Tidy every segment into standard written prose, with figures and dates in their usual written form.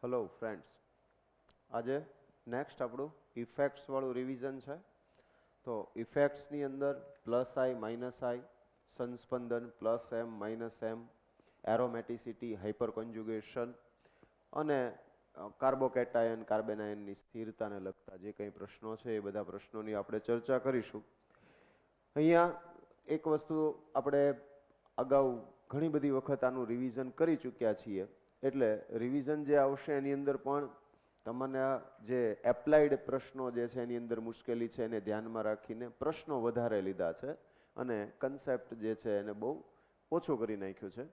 Hello friends, આજે next આપણું ઇફેક્ટ્સવાળું revision છે. તો ઇફેક્ટ્સની અંદર પ્લસ આઈ માઇનસ આઈ, સંસ્પંદન plus M minus M, એરોમેટિસિટી, hyper conjugation અને કાર્બોકેટાયન કાર્બેનાયનની સ્થિરતાને લગતા જે કંઈ પ્રશ્નો છે એ બધા પ્રશ્નોની આપણે ચર્ચા કરીશું. અહીંયા એક વસ્તુ આપણે અગાઉ ઘણી બધી વખત આનું રિવિઝન કરી ચૂક્યા છીએ, એટલે રિવિઝન જે આવશે એની અંદર પણ તમને જે એપ્લાઇડ પ્રશ્નો જે છે એની અંદર મુશ્કેલી છે એને ધ્યાનમાં રાખીને પ્રશ્નો વધારે લીધા છે અને કન્સેપ્ટ જે છે એને બહુ ઓછું કરી નાખ્યું છે.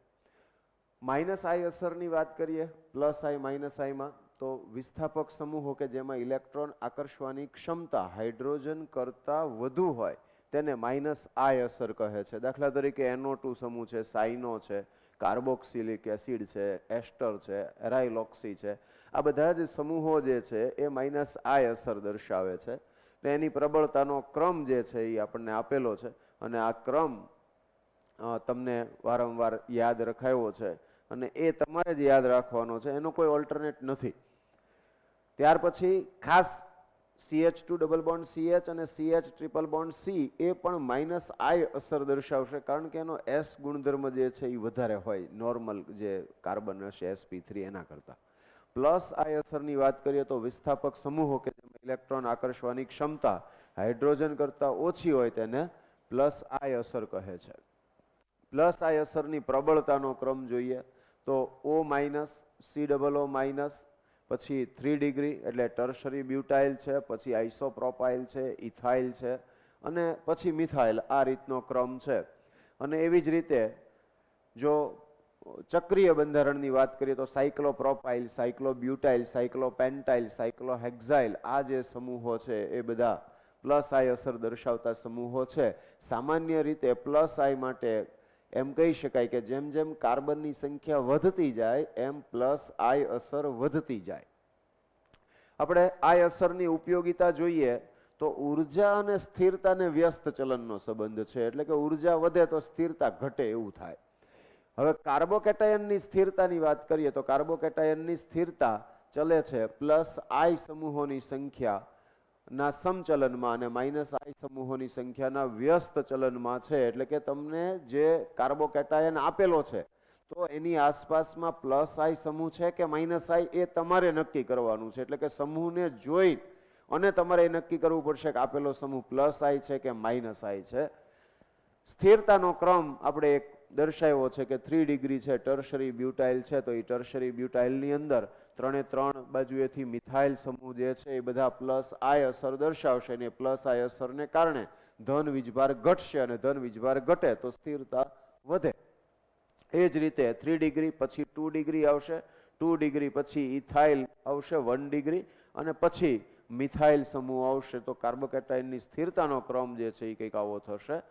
માઇનસ આઈ અસરની વાત કરીએ, પ્લસ આઈ માઇનસ આઈમાં, તો વિસ્થાપક સમૂહો કે જેમાં ઇલેક્ટ્રોન આકર્ષવાની ક્ષમતા હાઇડ્રોજન કરતાં વધુ હોય તેને માઇનસ આઈ અસર કહે છે. દાખલા તરીકે NO2 સમૂહ છે, સાઇનો છે, કાર્બોક્સિલિક એસિડ છે, એસ્ટર છે, એરાઇલોક્સી છે, આ બધા જ સમૂહો જે છે એ માઇનસ આઈ અસર દર્શાવે છે. એની પ્રબળતાનો ક્રમ જે છે એ આપણને આપેલો છે અને આ ક્રમ તમને વારંવાર યાદ રખાયો છે અને એ તમારે જ યાદ રાખવાનો છે, એનો કોઈ ઓલ્ટરનેટ નથી. ત્યાર પછી ખાસ CH2 ડબલ બોન્ડ CH અને CH ટ્રિપલ બોન્ડ C એ પણ માઇનસ આઈ અસર દર્શાવશે, કારણ કે એનો S ગુણધર્મ જે છે એ વધારે હોય નોર્મલ જે કાર્બન હશે sp3 એના કરતાં. પ્લસ આઈ અસરની વાત કરીએ તો વિસ્થાપક સમૂહો કે જેમાં ઇલેક્ટ્રોન આકર્ષવાની ક્ષમતા હાઇડ્રોજન કરતાં ઓછી હોય તેને પ્લસ આઈ અસર કહે છે. પ્લસ આઈ અસરની પ્રબળતાનો ક્રમ જોઈએ તો O માઇનસ, COO માઇનસ, પછી 3 ડિગ્રી એટલે ટર્શરી બ્યુટાઇલ છે, પછી આઇસોપ્રોપાઇલ છે, ઇથાઇલ છે અને પછી મિથાઇલ, આ રીતનો ક્રમ છે. અને એવી જ રીતે જો ચક્રીય બંધારણની વાત કરીએ તો સાયક્લોપ્રોપાઇલ, સાયક્લોબ્યુટાઇલ, સાયક્લોપેન્ટાઇલ, સાયક્લોહેક્ઝાઇલ, આ જે સમૂહો છે એ બધા પ્લસ આઈ અસર દર્શાવતા સમૂહો છે. સામાન્ય રીતે પ્લસ આઈ માટે એમ કહી શકાય કે જેમ જેમ કાર્બનની સંખ્યા વધતી જાય એમ પ્લસ આઈ અસર વધતી જાય. આપણે આઈ અસરની ઉપયોગિતા જોઈએ તો ઉર્જા અને સ્થિરતાને વ્યસ્ત ચલનનો સંબંધ છે, એટલે કે ઉર્જા વધે તો સ્થિરતા ઘટે એવું થાય. હવે કાર્બોકેટાયનની સ્થિરતાની વાત કરીએ તો કાર્બોકેટાયનની સ્થિરતા ચલે છે પ્લસ આઈ સમૂહોની સંખ્યા ના સમચલનમાં અને માઇનસ આઈ સમૂહોની સંખ્યાના વ્યસ્ત ચલનમાં છે. એટલે કે તમને જે કાર્બોકેટાયન આપેલો છે તો એની આસપાસમાં પ્લસ આઈ સમૂહ છે કે માઇનસ આઈ એ તમારે નક્કી કરવાનું છે. એટલે કે સમૂહને જોઈ અને તમારે એ નક્કી કરવું પડશે કે આપેલો સમૂહ પ્લસ આઈ છે કે માઇનસ આઈ છે. સ્થિરતાનો ક્રમ આપણે એક દર્શાવ્યો છે કે 3 ડિગ્રી છે, ટર્શરી બ્યુટાઇલ છે, તો એ ટર્શરી બ્યુટાઇલની અંદર 3 બાજુએથી મિથાઇલ સમૂહ જે છે એ બધા પ્લસ આઈ અસર દર્શાવશે અને પ્લસ આઈ અસરને કારણે ધન વીજભાર ઘટશે અને ધન વીજભાર ઘટે તો સ્થિરતા વધે. એ જ રીતે 3 ડિગ્રી પછી 2 ડિગ્રી આવશે, 2 ડિગ્રી પછી ઇથાઇલ આવશે 1 ડિગ્રી અને પછી મિથાઇલ સમૂહ આવશે. તો કાર્બોકેટાયનની સ્થિરતાનો ક્રમ જે છે એ કંઈક આવો થશે.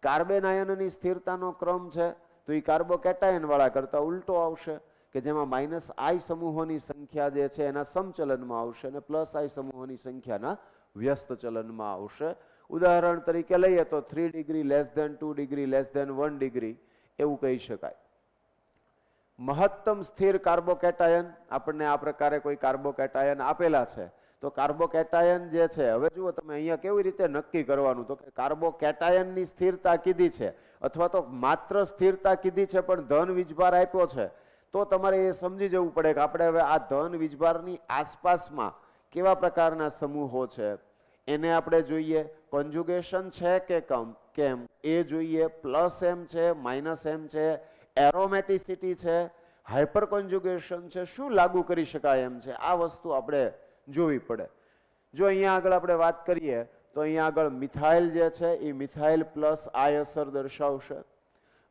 કાર્બેનાયનની સ્થિરતાનો ક્રમ છે તો એ કાર્બોકેટાયન વાળા કરતાં ઉલટો આવશે કે જેમાં માઇનસ આઈ સમૂહોની સંખ્યા જે છે એના સમચલનમાં આવશે અને પ્લસ આઈ સમૂહોની સંખ્યાના વ્યસ્ત ચલનમાં આવશે. ઉદાહરણ તરીકે લઈએ તો 3 degree less than 2 degree less than 1 degree એવું કહી શકાય. મહત્તમ સ્થિર કાર્બોકેટાયન, આપણને આ પ્રકારે કોઈ કાર્બોકેટાયન આપેલા છે તો કાર્બોકેટાયન જે છે, હવે જુઓ તમે અહીંયા કેવી રીતે નક્કી કરવાનું, તો કે કાર્બોકેટાયનની સ્થિરતા કીધી છે અથવા તો માત્ર સ્થિરતા કીધી છે પણ ધન વીજભાર આપ્યો છે, તો તમારે એ સમજી જવું પડે કે આપણે હવે આ ધન વીજભારની આસપાસમાં કેવા પ્રકારના સમૂહો છે એને આપણે જોઈએ. કોન્જ્યુગેશન છે કે કેમ એ જોઈએ, પ્લસ એમ છે, માઇનસ એમ છે, એરોમેટિસિટી છે, હાઇપર કોન્જ્યુગેશન છે, શું લાગુ કરી શકાય એમ છે, આ વસ્તુ આપણે જોવી પડે. જો અહીંયા આગળ આપણે વાત કરીએ તો અહીંયા આગળ મિથાઇલ જે છે એ મિથાઇલ પ્લસ આઈ અસર દર્શાવશે.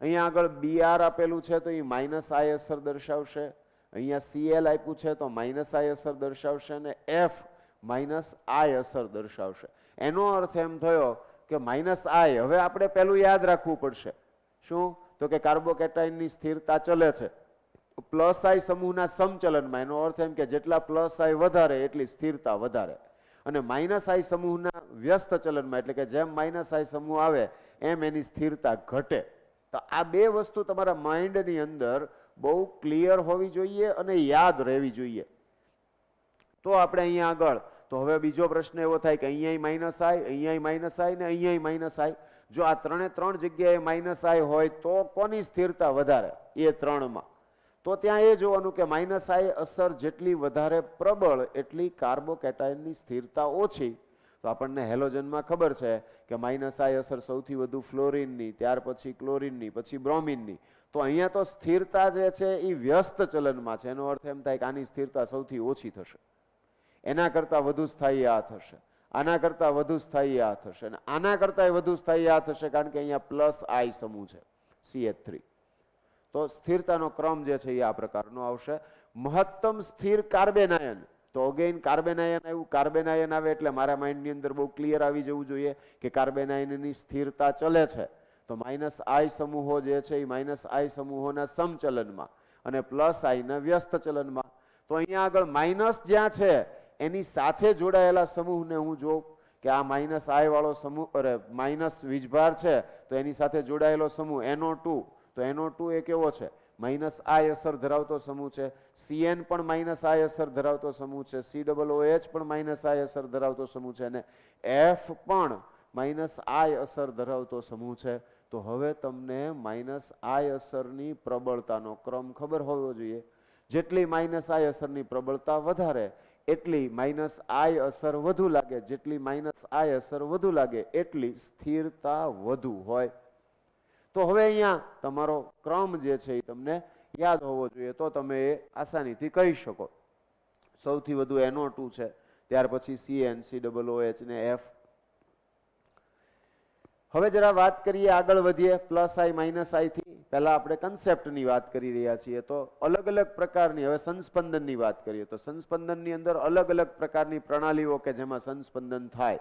અહીંયા આગળ BR આપેલું છે તો એ માઇનસ આઈ અસર દર્શાવશે. અહીંયા CL આપ્યું છે તો માઇનસ આઈ અસર દર્શાવશે અને F માઇનસ આઈ અસર દર્શાવશે. એનો અર્થ એમ થયો કે માઇનસ આઈ, હવે આપણે પહેલું યાદ રાખવું પડશે શું, તો કે કાર્બોકેટાયનની સ્થિરતા ચલે છે પ્લસ આઈ સમૂહના સમચલનમાં. એનો અર્થ એમ કે જેટલા પ્લસ આઈ વધારે એટલી સ્થિરતા વધારે અને માઇનસ આઈ સમૂહના વ્યસ્ત ચલનમાં, એટલે કે જેમ માઇનસ આઈ સમૂહ આવે એમ એની સ્થિરતા ઘટે. તો આ બે વસ્તુ તમારા માઇન્ડની અંદર બહુ ક્લિયર હોવી જોઈએ અને યાદ રહેવી જોઈએ. તો આપણે અહીંયા આગળ, તો હવે બીજો પ્રશ્ન એવો થાય કે અહીંયા માઇનસ આઈ, અહીંયા માઇનસ આઈ ને અહીંયા માઇનસ આઈ. જો આ ત્રણે ત્રણ જગ્યાએ માઇનસ આઈ હોય તો કોની સ્થિરતા વધારે? એ ત્રણમાં. તો ત્યાં એ જોવાનું કે માઇનસ આઈ અસર જેટલી વધારે પ્રબળ એટલી કાર્બોકેટાયનની સ્થિરતા ઓછી. તો આપણને હેલોજનમાં ખબર છે કે માઇનસ આઈ અસર સૌથી વધુ ફ્લોરિનની, ત્યાર પછી ક્લોરિનની, પછી બ્રોમિનની. તો અહીંયા તો સ્થિરતા જે છે એ વ્યસ્ત ચલનમાં છે. એનો અર્થ એમ થાય કે આની સ્થિરતા સૌથી ઓછી થશે, એના કરતાં વધુ સ્થાયી આ થશે, આના કરતાં વધુ સ્થાયી આ થશે, અને આના કરતાં વધુ સ્થાયી આ થશે, કારણ કે અહીંયા પ્લસ આઈ સમૂહ છે CH3. તો સ્થિરતાનો ક્રમ જે છે એ આ પ્રકારનો આવશે. મહત્તમ સ્થિર કાર્બેનાયન, તો અગેન કાર્બેનાયન આવ્યું. કાર્બેનાયન આવે એટલે મારા માઇન્ડની અંદર બહુ ક્લિયર આવી જવું જોઈએ કે કાર્બેનાયનની સ્થિરતા ચલે છે. તો માઇનસ આઈ સમૂહો જે છે એ માઇનસ આઈ સમૂહોના સમચલનમાં અને પ્લસ આઈના વ્યસ્ત ચલનમાં. તો અહીંયા આગળ માઇનસ જ્યાં છે એની સાથે જોડાયેલા સમૂહને હું જોઉં કે આ માઇનસ આઈ વાળો સમૂહ, માઇનસ વીજભાર છે તો એની સાથે જોડાયેલો સમૂહ NO2. તો NO2 એ કેવો છે? માઇનસ આઈ અસર ધરાવતો સમૂહ છે. CN પણ માઇનસ આઈ અસર ધરાવતો સમૂહ છે. COOH પણ માઇનસ આઈ અસર ધરાવતો સમૂહ છે, અને F પણ માઇનસ આઈ અસર ધરાવતો સમૂહ છે. તો હવે તમને માઇનસ આઈ અસરની પ્રબળતાનો ક્રમ ખબર હોવો જોઈએ. જેટલી માઇનસ આઈ અસરની પ્રબળતા વધારે એટલી માઇનસ આઈ અસર વધુ લાગે, જેટલી માઇનસ આઈ અસર વધુ લાગે એટલી સ્થિરતા વધુ હોય. તો હવે અહીંયા તમારો ક્રમ જે છે એ તમને યાદ હોવો જોઈએ, તો તમે એ આસાનીથી કહી શકો. સૌથી વધુ NO2 છે, ત્યાર પછી CN, COOH ને F. હવે જરા વાત કરીએ, આગળ વધીએ પ્લસ આઈ માઇનસ આઈ થી. પહેલા આપણે કન્સેપ્ટની વાત કરી રહ્યા છીએ. તો અલગ અલગ પ્રકારની, હવે સંસ્પંદનની વાત કરીએ તો સંસ્પંદનની અંદર અલગ અલગ પ્રકારની પ્રણાલીઓ કે જેમાં સંસ્પંદન થાય.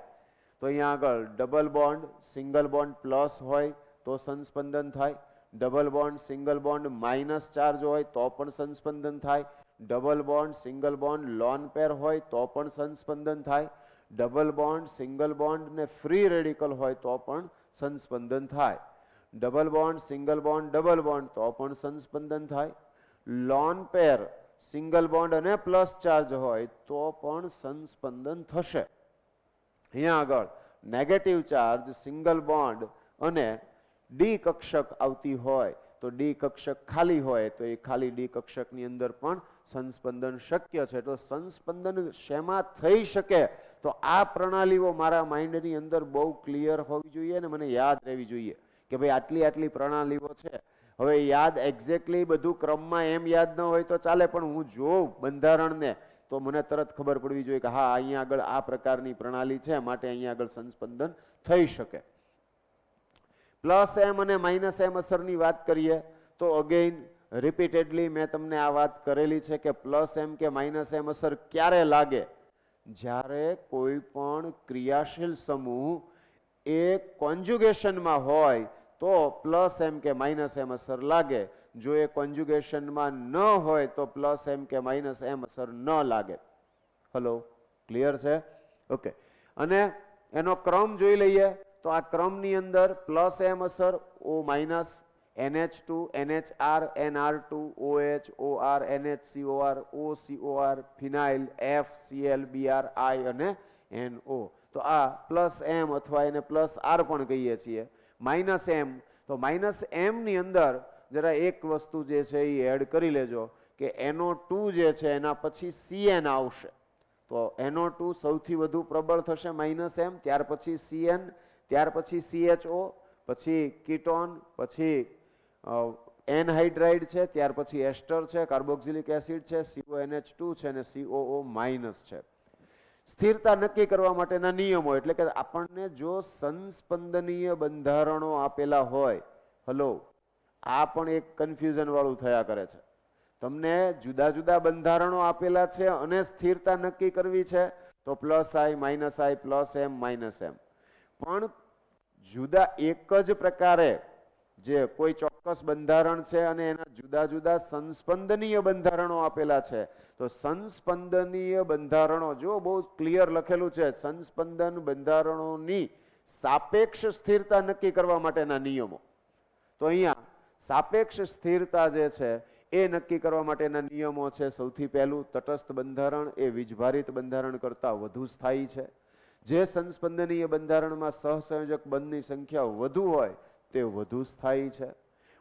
તો અહીંયા આગળ double bond, single bond plus હોય તો સંસ્પંદન થાય. Double bond, single bond minus charge હોય તો પણ સંસ્પંદન થાય. Double bond, single bond lone pair હોય તો પણ સંસ્પંદન થાય. ડબલ બોન્ડ, સિંગલ બોન્ડ ને ફ્રી રેડિકલ હોય તો પણ સંસ્પંદન થાય. Double bond, single bond, double bond તો પણ સંસ્પંદન થાય. લોન પેર, સિંગલ બોન્ડ અને પ્લસ ચાર્જ હોય તો પણ સંસ્પંદન થશે. અહીંયા આગળ નેગેટિવ ચાર્જ, સિંગલ બોન્ડ અને ડી કક્ષક આવતી હોય તો ડી કક્ષક ખાલી હોય તો એ ખાલી ડી કક્ષકની અંદર પણ સંસ્પંદન શક્ય છે. તો સંસ્પંદન શેમાં થઈ શકે? તો આ પ્રણાલીઓ મારા માઇન્ડની અંદર બહુ ક્લિયર હોવી જોઈએ અને મને યાદ રહેવી જોઈએ કે ભાઈ આટલી આટલી પ્રણાલીઓ છે. હવે યાદ એક્ઝેક્ટલી બધું ક્રમમાં એમ યાદ ન હોય તો ચાલે, પણ હું જોઉં બંધારણને તો મને તરત ખબર પડવી જોઈએ કે હા અહીંયા આગળ આ પ્રકારની પ્રણાલી છે, માટે અહીંયા આગળ સંસ્પંદન થઈ શકે. પ્લસ એમ અને માઇનસ એમ અસરની વાત કરીએ તો અગેઇન રિપીટેડલી મેં તમને આ વાત કરેલી છે કે પ્લસ એમ કે માઇનસ એમ અસર ક્યારે લાગે? જ્યારે કોઈ પણ ક્રિયાશીલ સમૂહ એ કોન્જ્યુગેશનમાં હોય તો પ્લસ એમ કે માઇનસ એમ અસર લાગે. જો એ કોન્જ્યુગેશનમાં ન હોય તો પ્લસ એમ કે માઇનસ એમ અસર ન લાગે. હલો, ક્લિયર છે? ઓકે. અને એનો ક્રમ જોઈ લઈએ તો આ ક્રમની અંદર પ્લસ એમ અસર O minus, NH2, NHR, NR2, OH, OR, NHCOR, OCOR, phenyl, FCl, Br, I અને NO. તો આ પ્લસ એમ અથવા એને પ્લસ આર પણ કહીએ છીએ. માઇનસ એમ, તો માઇનસ એમ ની અંદર જરા એક વસ્તુ જે છે એ એડ કરી લેજો કે NO2 જે છે એના પછી CN આવશે. તો NO2 સૌથી વધુ પ્રબળ થશે માઇનસ એમ, ત્યાર પછી CN, ત્યાર પછી CHO, પછી કીટોન, પછી એનહાઇડ્રાઇડ છે, ત્યાર પછી એસ્ટર છે, કાર્બોક્સિલિક એસિડ છે, CONH2 છે અને COO માઇનસ છે. સ્થિરતા નક્કી કરવા માટેના નિયમો, એટલે કે આપણને જો સંસ્પંદનીય બંધારણો આપેલા હોય, હલો, આ પણ એક કન્ફ્યુઝન વાળું થયા કરે છે. તમને જુદા જુદા બંધારણો આપેલા છે અને સ્થિરતા નક્કી કરવી છે તો પ્લસ આઈ, માઇનસ આઈ, પ્લસ એમ, માઇનસ એમ. પણ જુદા એક જ પ્રકારે જે કોઈ ચોક્કસ બંધારણ છે અને એના જુદા જુદા સંસ્પંદનીય બંધારણો આપેલા છે, તો સંસ્પંદનીય બંધારણો જો બહુ ક્લિયર લખેલું છે, સંસ્પંદન બંધારણોની સાપેક્ષ સ્થિરતા નક્કી કરવા માટેના નિયમો. તો અહીંયા સાપેક્ષ સ્થિરતા જે છે એ નક્કી કરવા માટેના નિયમો છે. સૌથી પહેલું, તટસ્થ બંધારણ એ વીજભારિત બંધારણ કરતાં વધુ સ્થાયી છે. જે સંસ્પંદનીય બંધારણમાં સહસંયોજક બંધની સંખ્યા વધુ હોય તે વધુ સ્થાયી છે.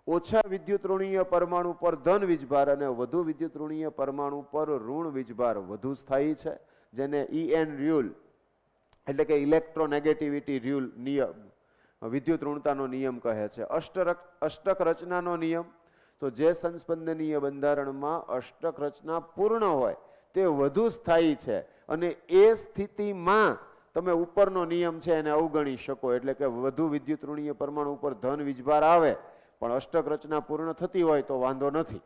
ઓછા વિદ્યુત ઋણીય પરમાણુ પર ધન વીજભાર અને વધુ વિદ્યુત ઋણીય પરમાણુ પર ઋણ વીજભાર વધુ સ્થાયી છે, જેને EN રૂલ એટલે કે ઇલેક્ટ્રોનેગેટિવિટી રૂલ નિયમ, વિદ્યુત ઋણતાનો નિયમ કહે છે. અષ્ટક રચનાનો નિયમ, તો જે સંસ્પંદનીય બંધારણમાં અષ્ટક રચના પૂર્ણ હોય તે વધુ સ્થાયી છે, અને એ સ્થિતિમાં તમે ઉપરનો નિયમ છે એને અવગણી શકો. એટલે કે વધુ વિદ્યુત ઋણીય પરમાણુ ઉપર ધન વીજભાર આવે પણ અષ્ટક રચના પૂર્ણ થતી હોય તો વાંધો નથી.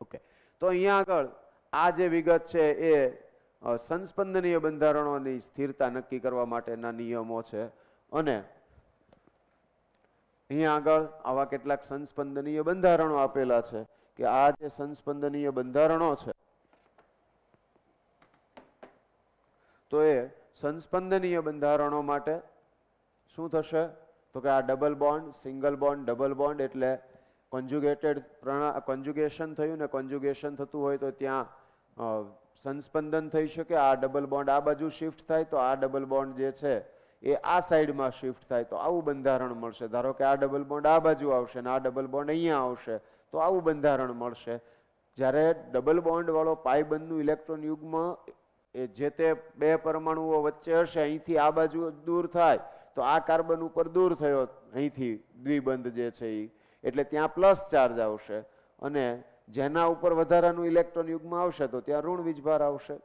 ઓકે, તો અહીંયા આગળ આ જે વિગત છે એ સંસ્પંદનીય બંધારણોની સ્થિરતા નક્કી કરવા માટેના નિયમો છે. અને અહીંયા આગળ આવા કેટલાક સંસ્પંદનીય બંધારણો આપેલા છે કે આ જે સંસ્પંદનીય બંધારણો છે તો એ સંસ્પંદનીય બંધારણો માટે શું થશે? તો કે આ double bond, single bond, double bond એટલે કોન્જ્યુગેશન થયું ને કોન્જ્યુગેશન થતું હોય તો ત્યાં સંસ્પંદન થઈ શકે. આ ડબલ બોન્ડ આ બાજુ શિફ્ટ થાય તો આ ડબલ બોન્ડ જે છે એ આ સાઈડમાં શિફ્ટ થાય તો આવું બંધારણ મળશે. ધારો કે આ ડબલ બોન્ડ આ બાજુ આવશે ને આ ડબલ બોન્ડ અહીંયા આવશે તો આવું બંધારણ મળશે. જ્યારે ડબલ બોન્ડ વાળો પાયબંધનું ઇલેક્ટ્રોન યુગ્મ એ જે તે બે પરમાણુઓ વચ્ચે હશે, અહીંથી આ બાજુ દૂર થાય તો આ કાર્બન ઉપર દૂર થયો અહીંથી દ્વિબંધ જે છે એ, એટલે ત્યાં પ્લસ ચાર્જ આવશે, અને જેના ઉપર વધારાનું ઇલેક્ટ્રોન યુગ્મ આવશે તો ત્યાં ઋણ વીજભાર આવશે.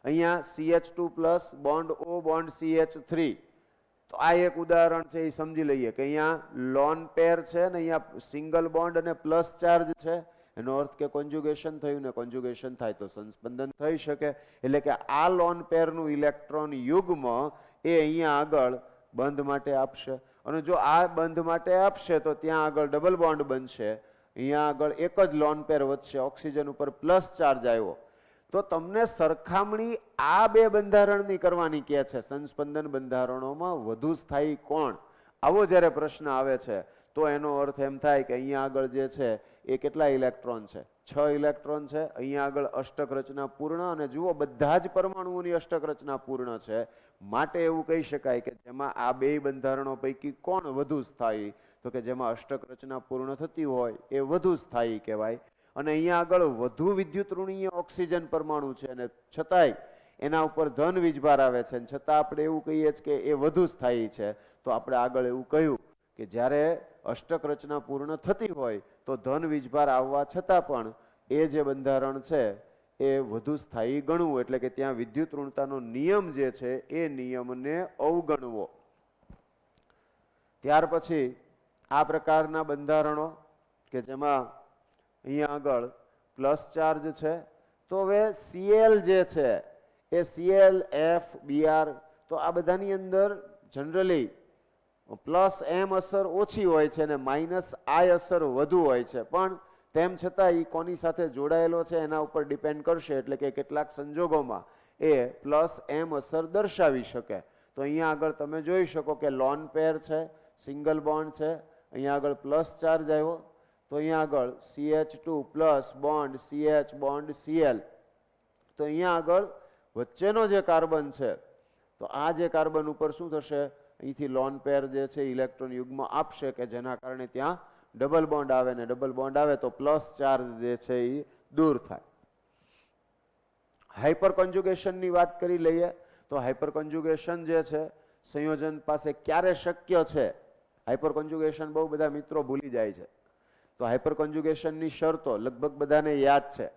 અહીંયા CH2 plus bond O bond CH3, તો આ એક ઉદાહરણ છે, એ સમજી લઈએ કે અહીંયા લોન પેર છે ને અહીંયા સિંગલ બોન્ડ અને પ્લસ ચાર્જ છે. એનો અર્થ કે કોન્જ્યુગેશન થયું ને કોન્જ્યુગેશન થાય તો સંસ્પંદન થઈ શકે. એટલે કે આ લોન પેરનું ઇલેક્ટ્રોન યુગ્મ એ અહીંયા આગળ બંધ માટે આપશે, અને જો આ બંધ માટે આપશે તો ત્યાં આગળ ડબલ બોન્ડ બનશે. અહીંયા આગળ એક જ લોન પેર વધશે, ઓક્સિજન ઉપર પ્લસ ચાર્જ આવ્યો. તો તમને સરખામણી આ બે બંધારણની કરવાની કહે છે. સંસ્પંદન બંધારણોમાં વધુ સ્થાયી કોણ? આવો જ્યારે પ્રશ્ન આવે છે તો એનો અર્થ એમ થાય કે અહીંયા આગળ જે છે એ કેટલા ઇલેક્ટ્રોન છે? 6 ઇલેક્ટ્રોન છે. અહીંયા આગળ અષ્ટક રચના પૂર્ણ, અને જુઓ બધા જ પરમાણુઓની અષ્ટક રચના પૂર્ણ છે. માટે એવું કહી શકાય કે જેમાં આ બે બંધારણો પૈકી કોણ વધુ સ્થાયી? તો કે જેમાં અષ્ટક રચના પૂર્ણ થતી હોય એ વધુ સ્થાયી કહેવાય. અને અહીંયા આગળ વધુ વિદ્યુત ઋણીય ઓક્સિજન પરમાણુ છે અને છતાંય એના ઉપર ધન વીજભાર આવે છે, છતાં આપણે એવું કહીએ છીએ કે એ વધુ સ્થાયી છે. તો આપણે આગળ એવું કહ્યું કે જ્યારે અષ્ટક રચના પૂર્ણ થતી હોય તો ધન વીજભાર આવવા છતાં પણ એ જે બંધારણ છે એ વધુ સ્થાયી ગણવું. એટલે કે ત્યાં વિદ્યુત ઋણતાનો નિયમ જે છે એ નિયમને અવગણવો. ત્યાર પછી આ પ્રકારના બંધારણો કે જેમાં અહીંયા આગળ પ્લસ ચાર્જ છે, તો હવે Cl જે છે એ Cl, F, Br, તો આ બધાની અંદર જનરલી પ્લસ M અસર ઓછી હોય છે અને માઇનસ I અસર વધુ હોય છે. પણ તેમ છતાં એ કોની સાથે જોડાયેલો છે એના ઉપર ડિપેન્ડ કરશે. એટલે કે કેટલાક સંજોગોમાં એ પ્લસ M અસર દર્શાવી શકે. તો અહીંયા આગળ તમે જોઈ શકો કે લોન પેર છે, સિંગલ બોન્ડ છે, અહીંયા આગળ પ્લસ ચાર્જ આવ્યો, તો અહીંયા આગળ CH2 plus bond CH bond Cl, તો અહીંયા આગળ વચ્ચેનો જે કાર્બન છે તો આ જે કાર્બન ઉપર શું થશે? અહીંથી લોન પેર જે છે ઇલેક્ટ્રોન યુગ્મ આપશે કે જેના કારણે ત્યાં ડબલ બોન્ડ આવે, ને ડબલ બોન્ડ આવે તો પ્લસ ચાર્જ જે છે એ દૂર થાય. હાઇપર કોન્જ્યુગેશનની વાત કરી લઈએ તો હાઇપર કોન્જ્યુગેશન જે છે સંયોજન પાસે ક્યારે શક્ય છે? હાઇપર કોન્જ્યુગેશન બહુ બધા મિત્રો ભૂલી જાય છે. તો હાઇપર કોન્જ્યુગેશનની શરતો લગભગ બધાને યાદ છે.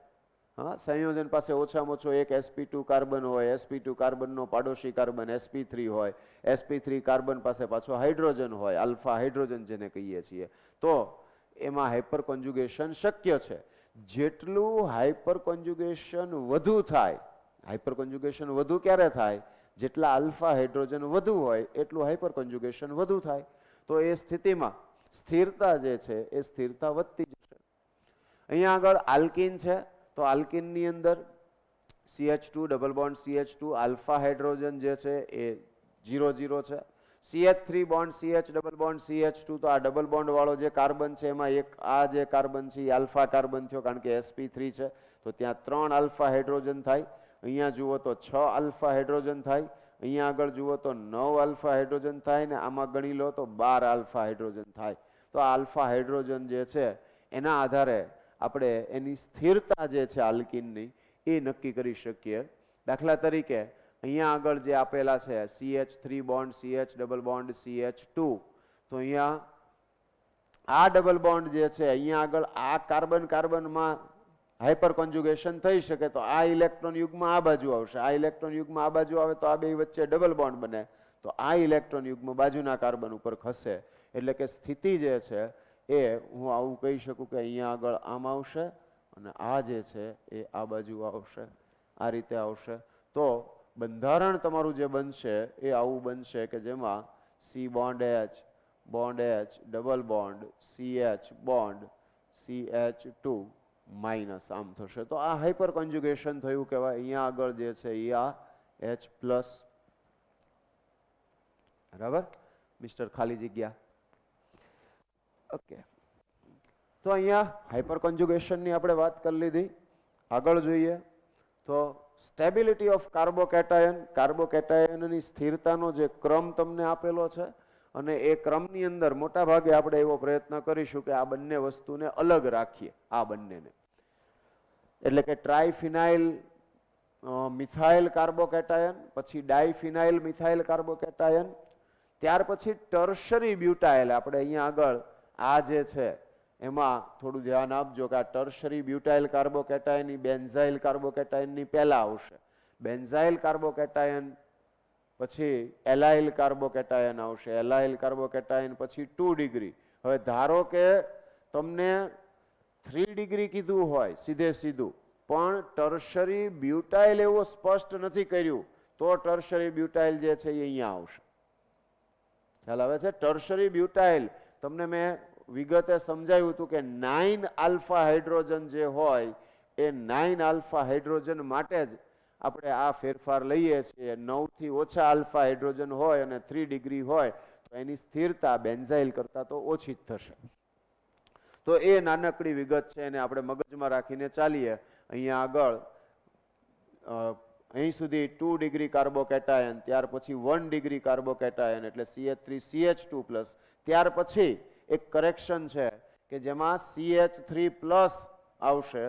હા, સંયોજન પાસે ઓછામાં ઓછો એક sp2 કાર્બન હોય, sp2 કાર્બનનો પાડોશી કાર્બન sp3 હોય, sp3 કાર્બન પાસે પાછો હાઇડ્રોજન હોય, આલ્ફા હાઇડ્રોજન જેને કહીએ છીએ, તો એમાં હાઇપર કોન્જ્યુગેશન શક્ય છે. જેટલું હાઇપર કોન્જ્યુગેશન વધુ થાય, હાઇપર કોન્જ્યુગેશન વધુ ક્યારે થાય? જેટલા આલ્ફા હાઇડ્રોજન વધુ હોય એટલું હાઇપર કોન્જ્યુગેશન વધુ થાય. તો એ સ્થિતિમાં સ્થિરતા જે છે એ સ્થિરતા વધતી જશે. અહીંયા આગળ આલ્કીન છે, તો આલ્કીનની અંદર CH2 double bond CH2 alpha hydrogen જે છે એ 0 0 છે. CH3 bond CH double bond CH2, તો આ ડબલ બોન્ડ વાળો જે કાર્બન છે એમાં એક આ જે કાર્બન છે એ આલ્ફા કાર્બન થયો, કારણ કે sp3 છે, તો ત્યાં 3 આલ્ફા હાઇડ્રોજન થાય. અહીંયા જુઓ તો 6 આલ્ફા હાઇડ્રોજન થાય. અહીંયા આગળ જુઓ તો 9 આલ્ફા હાઇડ્રોજન થાય, ને આમાં ગણી લો તો 12 આલ્ફા હાઇડ્રોજન થાય. તો આ આલ્ફા હાઇડ્રોજન જે છે એના આધારે આપણે એની સ્થિરતા જે છે આલ્કીનની એ નક્કી કરી શકીએ. દાખલા તરીકે અહીંયા આગળ જે આપેલા છે CH3 bond CH double bond CH2, તો અહીંયા આ ડબલ બોન્ડ જે છે અહીંયા આગળ આ કાર્બન કાર્બનમાં હાઇપર કોન્જુગેશન થઈ શકે, તો આ ઇલેક્ટ્રોન યુગ્મ આ બાજુ આવશે, આ ઇલેક્ટ્રોન યુગ્મ આ બાજુ આવે તો આ બે વચ્ચે ડબલ બોન્ડ બને, તો આ ઇલેક્ટ્રોન યુગ્મ બાજુના કાર્બન ઉપર ખસે. એટલે કે સ્થિતિ જે છે એ હું આવું કહી શકું કે અહીંયા આગળ આમ આવશે અને આ જે છે એ આ બાજુ આવશે, આ રીતે આવશે. તો બંધારણ તમારું જે બનશે એ આવું બનશે કે જેમાં C bond H double bond CH bond CH2 minus આમ થશે. તો આ હાઇપર કોન્જુગેશન થયું કહેવાય. અહીંયા આગળ જે છે એ આ H પ્લસ, બરાબર, મિસ્ટર ખાલી જગ્યા. ઓકે, તો અહીંયા હાઇપર કોન્જુગેશનની આપણે વાત કરી લીધી. આગળ જોઈએ તો સ્ટેબિલિટી ઓફ કાર્બોકેટાયન, કાર્બોકેટાયનની સ્થિરતાનો જે ક્રમ તમને આપેલો છે, અને એ ક્રમની અંદર મોટા ભાગે આપણે એવો પ્રયત્ન કરીશું કે આ બંને વસ્તુને અલગ રાખીએ, આ બંનેને. એટલે કે ટ્રાયફિનાઇલ મિથાઇલ કાર્બોકેટાયન, પછી ડાયફિનાઇલ મિથાઇલ કાર્બોકેટાયન, ત્યાર પછી ટર્શરી બ્યુટાઇલ. આપણે અહીંયા આગળ આ જે છે એમાં થોડું ધ્યાન આપજો કે આ ટર્શરી બ્યુટાઇલ કાર્બોકેટાયન બેન્ઝાઇલ કાર્બોકેટાયનની પહેલા આવશે. બેન્ઝાઇલ કાર્બોકેટાયન પછી એલાઇલ કાર્બોકેટાયન આવશે, એલાઇલ કાર્બોકેટાયન પછી 2 ડિગ્રી. હવે ધારો કે તમને 3 ડિગ્રી કીધું હોય સીધે સીધું, પણ ટર્શરી બ્યુટાઇલ એવું સ્પષ્ટ નથી કર્યું, તો ટર્શરી બ્યુટાઇલ જે છે એ અહીંયા આવશે. ખ્યાલ આવે છે? ટર્શરી બ્યુટાઇલ તમને મેં વિગતે સમજાવ્યું હતું કે 9 આલ્ફા હાઇડ્રોજન જે હોય એ 9 આલ્ફા હાઇડ્રોજન માટે જ આપણે આ ફેરફાર લઈએ છીએ. 9 થી ઓછા આલ્ફા હાઇડ્રોજન હોય અને 3 ડિગ્રી હોય તો એની સ્થિરતા બેન્ઝાઇલ કરતાં તો ઓછી જ થશે. તો એ નાનકડી વિગત છે, એને આપણે મગજમાં રાખીને ચાલીએ. અહીંયા આગળ અહીં સુધી 2 ડિગ્રી કાર્બોકેટાયન, ત્યાર પછી 1 ડિગ્રી કાર્બોકેટાયન એટલે CH3 CH2 પ્લસ, ત્યાર પછી એક કરેક્શન છે કે જેમાં CH3 પ્લસ આવશે,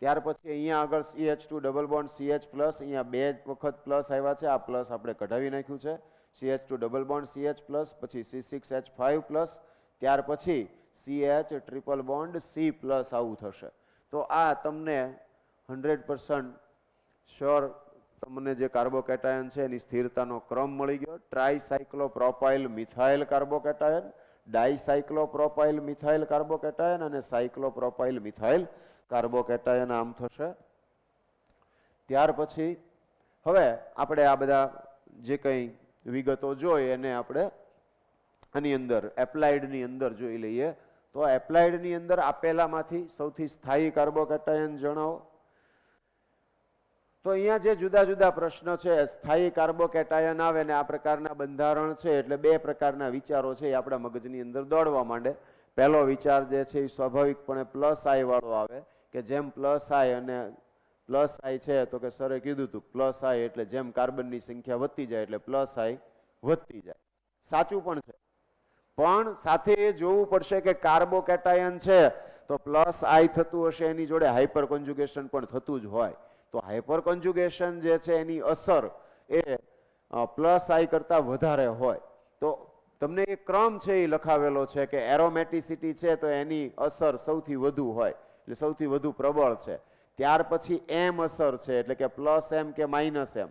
ત્યાર પછી અહીંયા આગળ CH2 double bond CH plus, અહીંયા 2 વખત પ્લસ આવ્યા છે, આ પ્લસ આપણે કઢાવી નાખ્યું છે. CH2 double bond CH plus, પછી C6H5 પ્લસ, ત્યાર પછી CH triple bond C plus આવું થશે. તો આ તમને 100% શ્યોર તમને જે કાર્બોકેટાયન છે એની સ્થિરતાનો ક્રમ મળી ગયો. ટ્રાયસાયક્લોપ્રોપાઇલ મિથાઇલ કાર્બોકેટાયન, ડાયસાયક્લોપ્રોપાઇલ મિથાઇલ કાર્બોકેટાયન અને સાયક્લોપ્રોપાઇલ મિથાઇલ કાર્બોકેટાયન આમ થશે. ત્યાર પછી હવે આપણે આ બધા જે કંઈ વિગતો જોઈ એને આપણે આની અંદર એપ્લાઇડની અંદર જોઈ લઈએ. તો એપ્લાઇડની અંદર આપેલામાંથી સૌથી સ્થાયી કાર્બોકેટાયન જણાવો. તો અહીંયા જે જુદા જુદા પ્રશ્નો છે, સ્થાયી કાર્બોકેટાયન આવે ને આ પ્રકારના બંધારણ છે એટલે બે પ્રકારના વિચારો છે એ આપણા મગજની અંદર દોડવા માંડે. પહેલો વિચાર જે છે એ સ્વાભાવિકપણે પ્લસ આઈ વાળો આવે કે જેમ પ્લસ આઈ અને પ્લસ આઈ છે તો કે સરે કીધું હતું પ્લસ આઈ એટલે જેમ કાર્બનની સંખ્યા વધતી જાય એટલે પ્લસ આઈ વધતી જાય. સાચું પણ છે, પણ સાથે એ જોવું પડશે કે કાર્બોકેટાયન છે તો પ્લસ આઈ થતું હશે, એની જોડે હાઇપર કોન્જુગેશન પણ થતું જ હોય. તો હાઇપર કોન્જુગેશન જે છે એની અસર એ પ્લસ આઈ કરતા વધારે હોય. તો તમને એ ક્રમ છે એ લખાવેલો છે કે એરોમેટિસિટી છે તો એની અસર સૌથી વધુ હોય એટલે સૌથી વધુ પ્રબળ છે. ત્યાર પછી એમ અસર છે એટલે કે પ્લસ એમ કે માઇનસ એમ.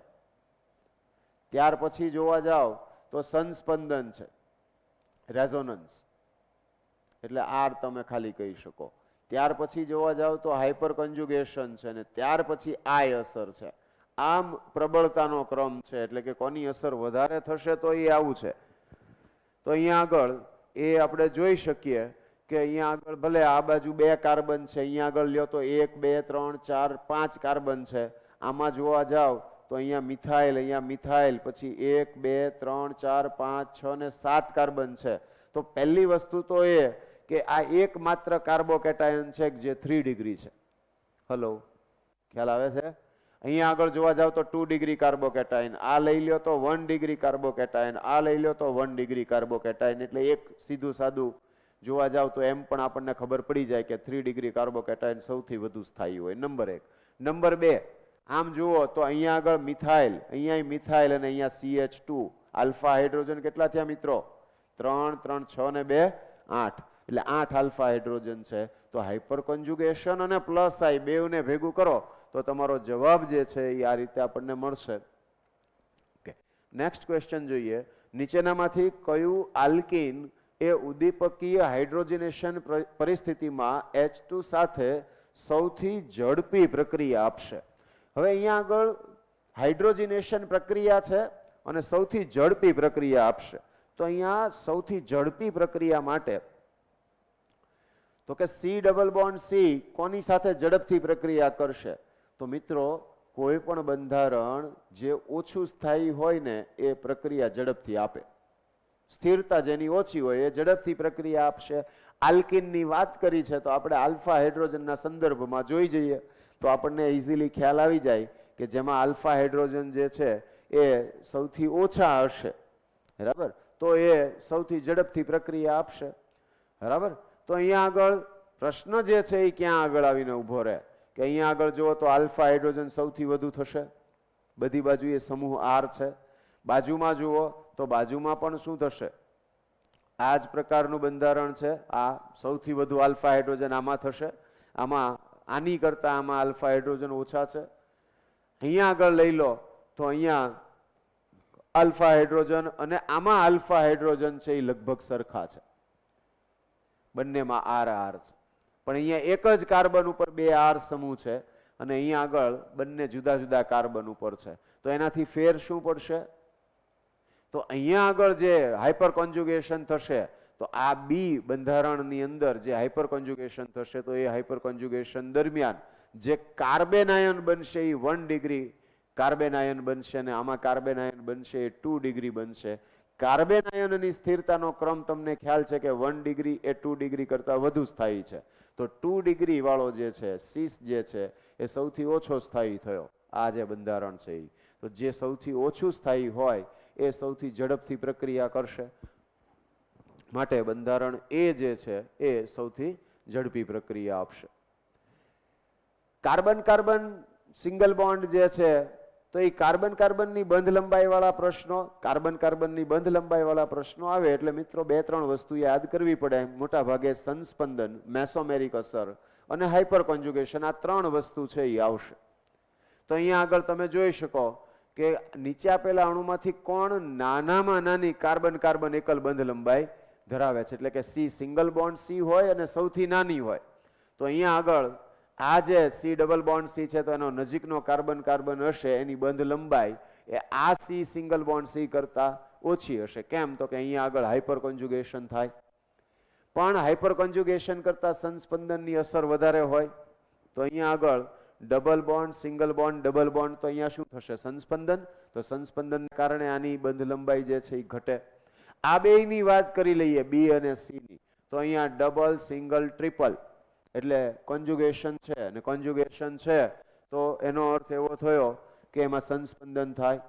ત્યાર પછી જોવા જાવ તો સંસ્પંદન છે, રેઝોનન્સ એટલે આર તમે ખાલી કહી શકો. ત્યાર પછી જોવા જાવ તો હાઇપર કોન્જુગેશન છે ને ત્યાર પછી આઈ અસર છે. આમ પ્રબળતાનો ક્રમ છે એટલે કે કોની અસર વધારે થશે તો એ આવું છે. તો અહીંયા આગળ એ આપણે જોઈ શકીએ કે અહીંયા આગળ ભલે આ બાજુ 2 કાર્બન છે, અહીંયા આગળ લ્યો તો 1 2 3 4 5 કાર્બન છે. આમાં જોવા જાવ તો અહીંયા મિથાઇલ, પછી 1 2 3 4 5 6 ને 7 કાર્બન છે. તો પહેલી વસ્તુ તો એ કે આ એકમાત્ર કાર્બોકેટાયન છે જે 3 ડિગ્રી છે. હલો, ખ્યાલ આવે છે? અહીંયા આગળ જોવા જાવ તો 2 ડિગ્રી કાર્બોકેટાયન, આ લઈ લ્યો તો 1 ડિગ્રી કાર્બોકેટાયન, આ લઈ લ્યો તો 1 ડિગ્રી કાર્બોકેટાયન. એટલે એક સીધું સાદું જોવા જાવ તો એમ પણ આપણને ખબર પડી જાય કે 3 ડિગ્રી કાર્બોકેટાયન સૌથી વધુ સ્થાયી હોય. નંબર 1. નંબર 2, આમ જુઓ તો અહીંયા આગળ મિથાઇલ, અહીંયા મિથાઇલ અને અહીંયા CH2. આલ્ફા હાઇડ્રોજન કેટલા થયા મિત્રો? 3 3 6 ને 2 8. એટલે 8 આલ્ફા હાઇડ્રોજન છે. તો હાઇપર કોન્જુગેશન અને પ્લસ આઈ બેવને ભેગું કરો તો તમારો જવાબ જે છે એ આ રીતે આપણને મળશે. ઓકે, નેક્સ્ટ ક્વેશ્ચન જોઈએ. નીચેનામાંથી કયું આલ્કીન એ ઉદ્દીપકીય હાઇડ્રોજનેશન પરિસ્થિતિમાં H2 સાથે સૌથી ઝડપી પ્રક્રિયા આપશે? હવે અહીંયા આગળ હાઇડ્રોજનેશન પ્રક્રિયા છે અને સૌથી ઝડપી પ્રક્રિયા આપશે. તો અહીંયા સૌથી ઝડપી પ્રક્રિયા માટે તો કે C ડબલ બોન્ડ C કોની સાથે ઝડપથી પ્રક્રિયા કરશે? તો મિત્રો કોઈ પણ બંધારણ જે ઓછું સ્થાયી હોય ને એ પ્રક્રિયા ઝડપથી આપે. સ્થિરતા જેની ઓછી હોય એ ઝડપથી પ્રક્રિયા આપશે. આલ્કીનની વાત કરી છે તો આપણે આલ્ફા હાઇડ્રોજનના સંદર્ભમાં જોઈ જઈએ તો આપણને ઇઝીલી ખ્યાલ આવી જાય કે જેમાં આલ્ફા હાઇડ્રોજન જે છે એ સૌથી ઓછા હશે. બરાબર, તો એ સૌથી ઝડપથી પ્રક્રિયા આપશે. બરાબર, તો અહીંયા આગળ પ્રશ્ન જે છે એ ક્યાં આગળ આવીને ઊભો રહે કે અહીંયા આગળ જુઓ તો આલ્ફા હાઇડ્રોજન સૌથી વધુ થશે. બધી બાજુ એ સમૂહ R છે. બાજુમાં જુઓ તો બાજુમાં પણ શું થશે? આ જ પ્રકારનું બંધારણ છે. આ સૌથી વધુ આલ્ફા હાઇડ્રોજન આમાં થશે. આમાં આની કરતા આમાં આલ્ફા હાઇડ્રોજન ઓછા છે. અહીંયા આગળ લઈ લો તો અહીંયા આલ્ફા હાઇડ્રોજન અને આમાં આલ્ફા હાઇડ્રોજન છે એ લગભગ સરખા છે. બંનેમાં R છે. પણ અહીંયા એક જ કાર્બન ઉપર 2 R સમૂહ છે અને અહીંયા આગળ બંને જુદા જુદા કાર્બન ઉપર છે. તો એનાથી ફેર શું પડશે? તો અહીંયા આગળ જે હાઇપર કોન્જુગેશન થશે તો આ બી બંધારણની અંદર જે હાઇપર કોન્જુગેશન થશે તો એ હાઇપર કોન્જુગેશન દરમિયાન જે કાર્બન આયન બનશે એ 1 ડિગ્રી કાર્બન આયન બનશે અને આમાં કાર્બન આયન બનશે એ 2 ડિગ્રી બનશે. કાર્બન આયનની સ્થિરતાનો ક્રમ તમને ખ્યાલ છે કે 1 ડિગ્રી એ 2 ડિગ્રી કરતા વધુ સ્થાયી છે. તો 2 ડિગ્રી વાળો જે છે સીસ જે છે એ સૌથી ઓછો સ્થાયી થયો. આ જે બંધારણ છે એ તો જે સૌથી ઓછું સ્થાયી હોય એ સૌથી ઝડપથી પ્રક્રિયા કરશે. માટે બંધારણ એ જે છે એ સૌથી ઝડપી પ્રક્રિયા આપશે. કાર્બન કાર્બન સિંગલ બોન્ડ જે છે તો એ કાર્બન કાર્બનની બંધ લંબાઈ વાળા પ્રશ્નો આવે એટલે મિત્રો 2-3 વસ્તુ યાદ કરવી પડે. મોટા ભાગે સંસ્પંદન, મેસોમેરિક અસર અને હાઇપર કોન્જુગેશન આ 3 વસ્તુ છે એ આવશે. તો અહીંયા આગળ તમે જોઈ શકો કે નીચે આપેલા અણુમાંથી કોણ નાનામાં નાની કાર્બન કાર્બન એકલ બંધ લંબાઈ ધરાવે છે? એટલે કે C સિંગલ બોન્ડ C હોય અને સૌથી નાની હોય. તો અહીંયા આગળ આ જે C ડબલ બોન્ડ C છે તો એનો નજીકનો કાર્બન કાર્બન હશે એની બંધ લંબાઈ એ આ C સિંગલ બોન્ડ C કરતા ઓછી હશે. કેમ? તો કે અહીંયા આગળ હાઇપર કોન્જુગેશન થાય. પણ હાઇપર કોન્જુગેશન કરતા સંસ્પંદનની અસર વધારે હોય તો અહીંયા આગળ double bond single bond double bond તો અહીંયા શું થશે? સંસ્પંદન. તો સંસ્પંદનને કારણે આની બંધ લંબાઈ જે છે એ ઘટે. આ બેયની વાત કરી લઈએ B અને C ની તો અહીંયા ડબલ સિંગલ ટ્રિપલ એટલે કોન્જુગેશન છે અને કોન્જુગેશન છે તો એનો અર્થ એવો થયો કે એમાં સંસ્પંદન થાય.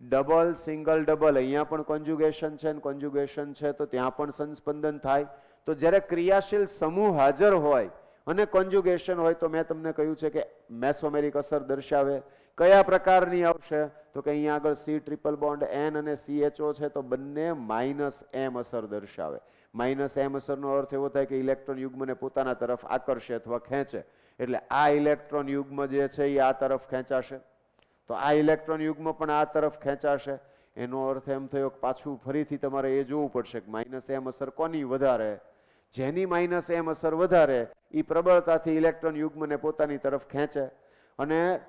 ડબલ સિંગલ ડબલ અહીંયા પણ કોન્જુગેશન છે અને કોન્જુગેશન છે તો ત્યાં પણ સંસ્પંદન થાય. તો જ્યારે ક્રિયાશીલ સમૂહ હાજર હોય અને કોન્જુગેશન હોય તો મેં તમને કહ્યું છે કે મેસોમેરિક અસર દર્શાવે. કયા પ્રકારની આવશે? તો કે અહીંયા આગળ C ટ્રિપલ બોન્ડ N અને CHO છે તો બંને -m અસર દર્શાવે. -m અસરનો અર્થ એવો થાય કે ઇલેક્ટ્રોન યુગ્મને પોતાના તરફ આકર્ષે અથવા ખેંચે. એટલે આ ઇલેક્ટ્રોન યુગ્મ જે છે એ આ તરફ ખેંચાશે તો આ ઇલેક્ટ્રોન યુગ્મ પણ આ તરફ ખેંચાશે. એનો અર્થ એમ થયો કે પાછું ફરીથી તમારે એ જોવું પડશે કે -m અસર કોની વધારે? જેની -m અસર વધારે એ પ્રબળતાથી ઇલેક્ટ્રોન યુગ્મને પોતાની તરફ ખેંચે. અને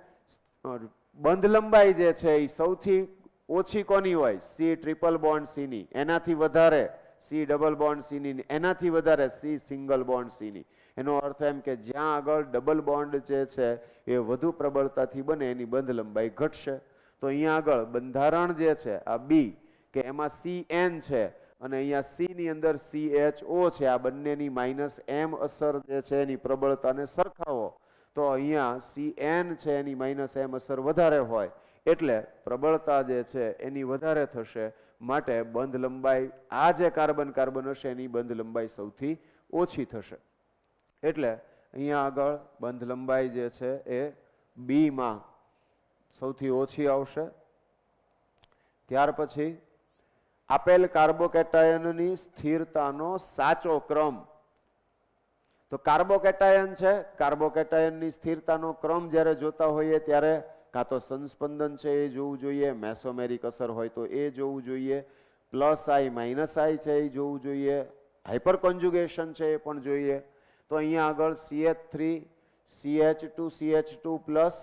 બંધ લંબાઈ જે છે એ સૌથી ઓછી કોની હોય? C ટ્રિપલ બોન્ડ C ની. એનાથી વધારે C ડબલ બોન્ડ C ની. એનાથી વધારે C સિંગલ બોન્ડ C ની. એનો અર્થ એમ કે જ્યાં આગળ ડબલ બોન્ડ જે છે એ વધુ પ્રબળતાથી બને એની બંધ લંબાઈ ઘટશે. તો અહીંયા આગળ બંધારણ જે છે આ બી કે એમાં CN છે અને અહીંયા સી ની અંદર CHO છે, આ બંનેની -m અસર જે છે એની પ્રબળતાને સરખાવો તો અહીંયા CN છે એની -m અસર વધારે હોય એટલે પ્રબળતા જે છે એની વધારે થશે, માટે બંધ લંબાઈ આ જે કાર્બન કાર્બન હશે એની બંધ લંબાઈ સૌથી ઓછી થશે. એટલે અહીંયા આગળ બંધ લંબાઈ જે છે એ બી માં સૌથી ઓછી આવશે. ત્યાર પછી આપેલ કાર્બોકેટાયનની સ્થિરતાનો સાચો ક્રમ. તો કાર્બોકેટાયન છે, કાર્બોકેટાયનની સ્થિરતાનો ક્રમ જ્યારે જોતા હોઈએ ત્યારે કાં તો સંસ્પંદન છે એ જોવું જોઈએ, મેસોમેરિક અસર હોય તો એ જોવું જોઈએ, +I -I છે એ જોવું જોઈએ, હાઇપર કોન્જ્યુગેશન છે એ પણ જોઈએ. તો અહીંયા આગળ CH3 CH2 CH2 plus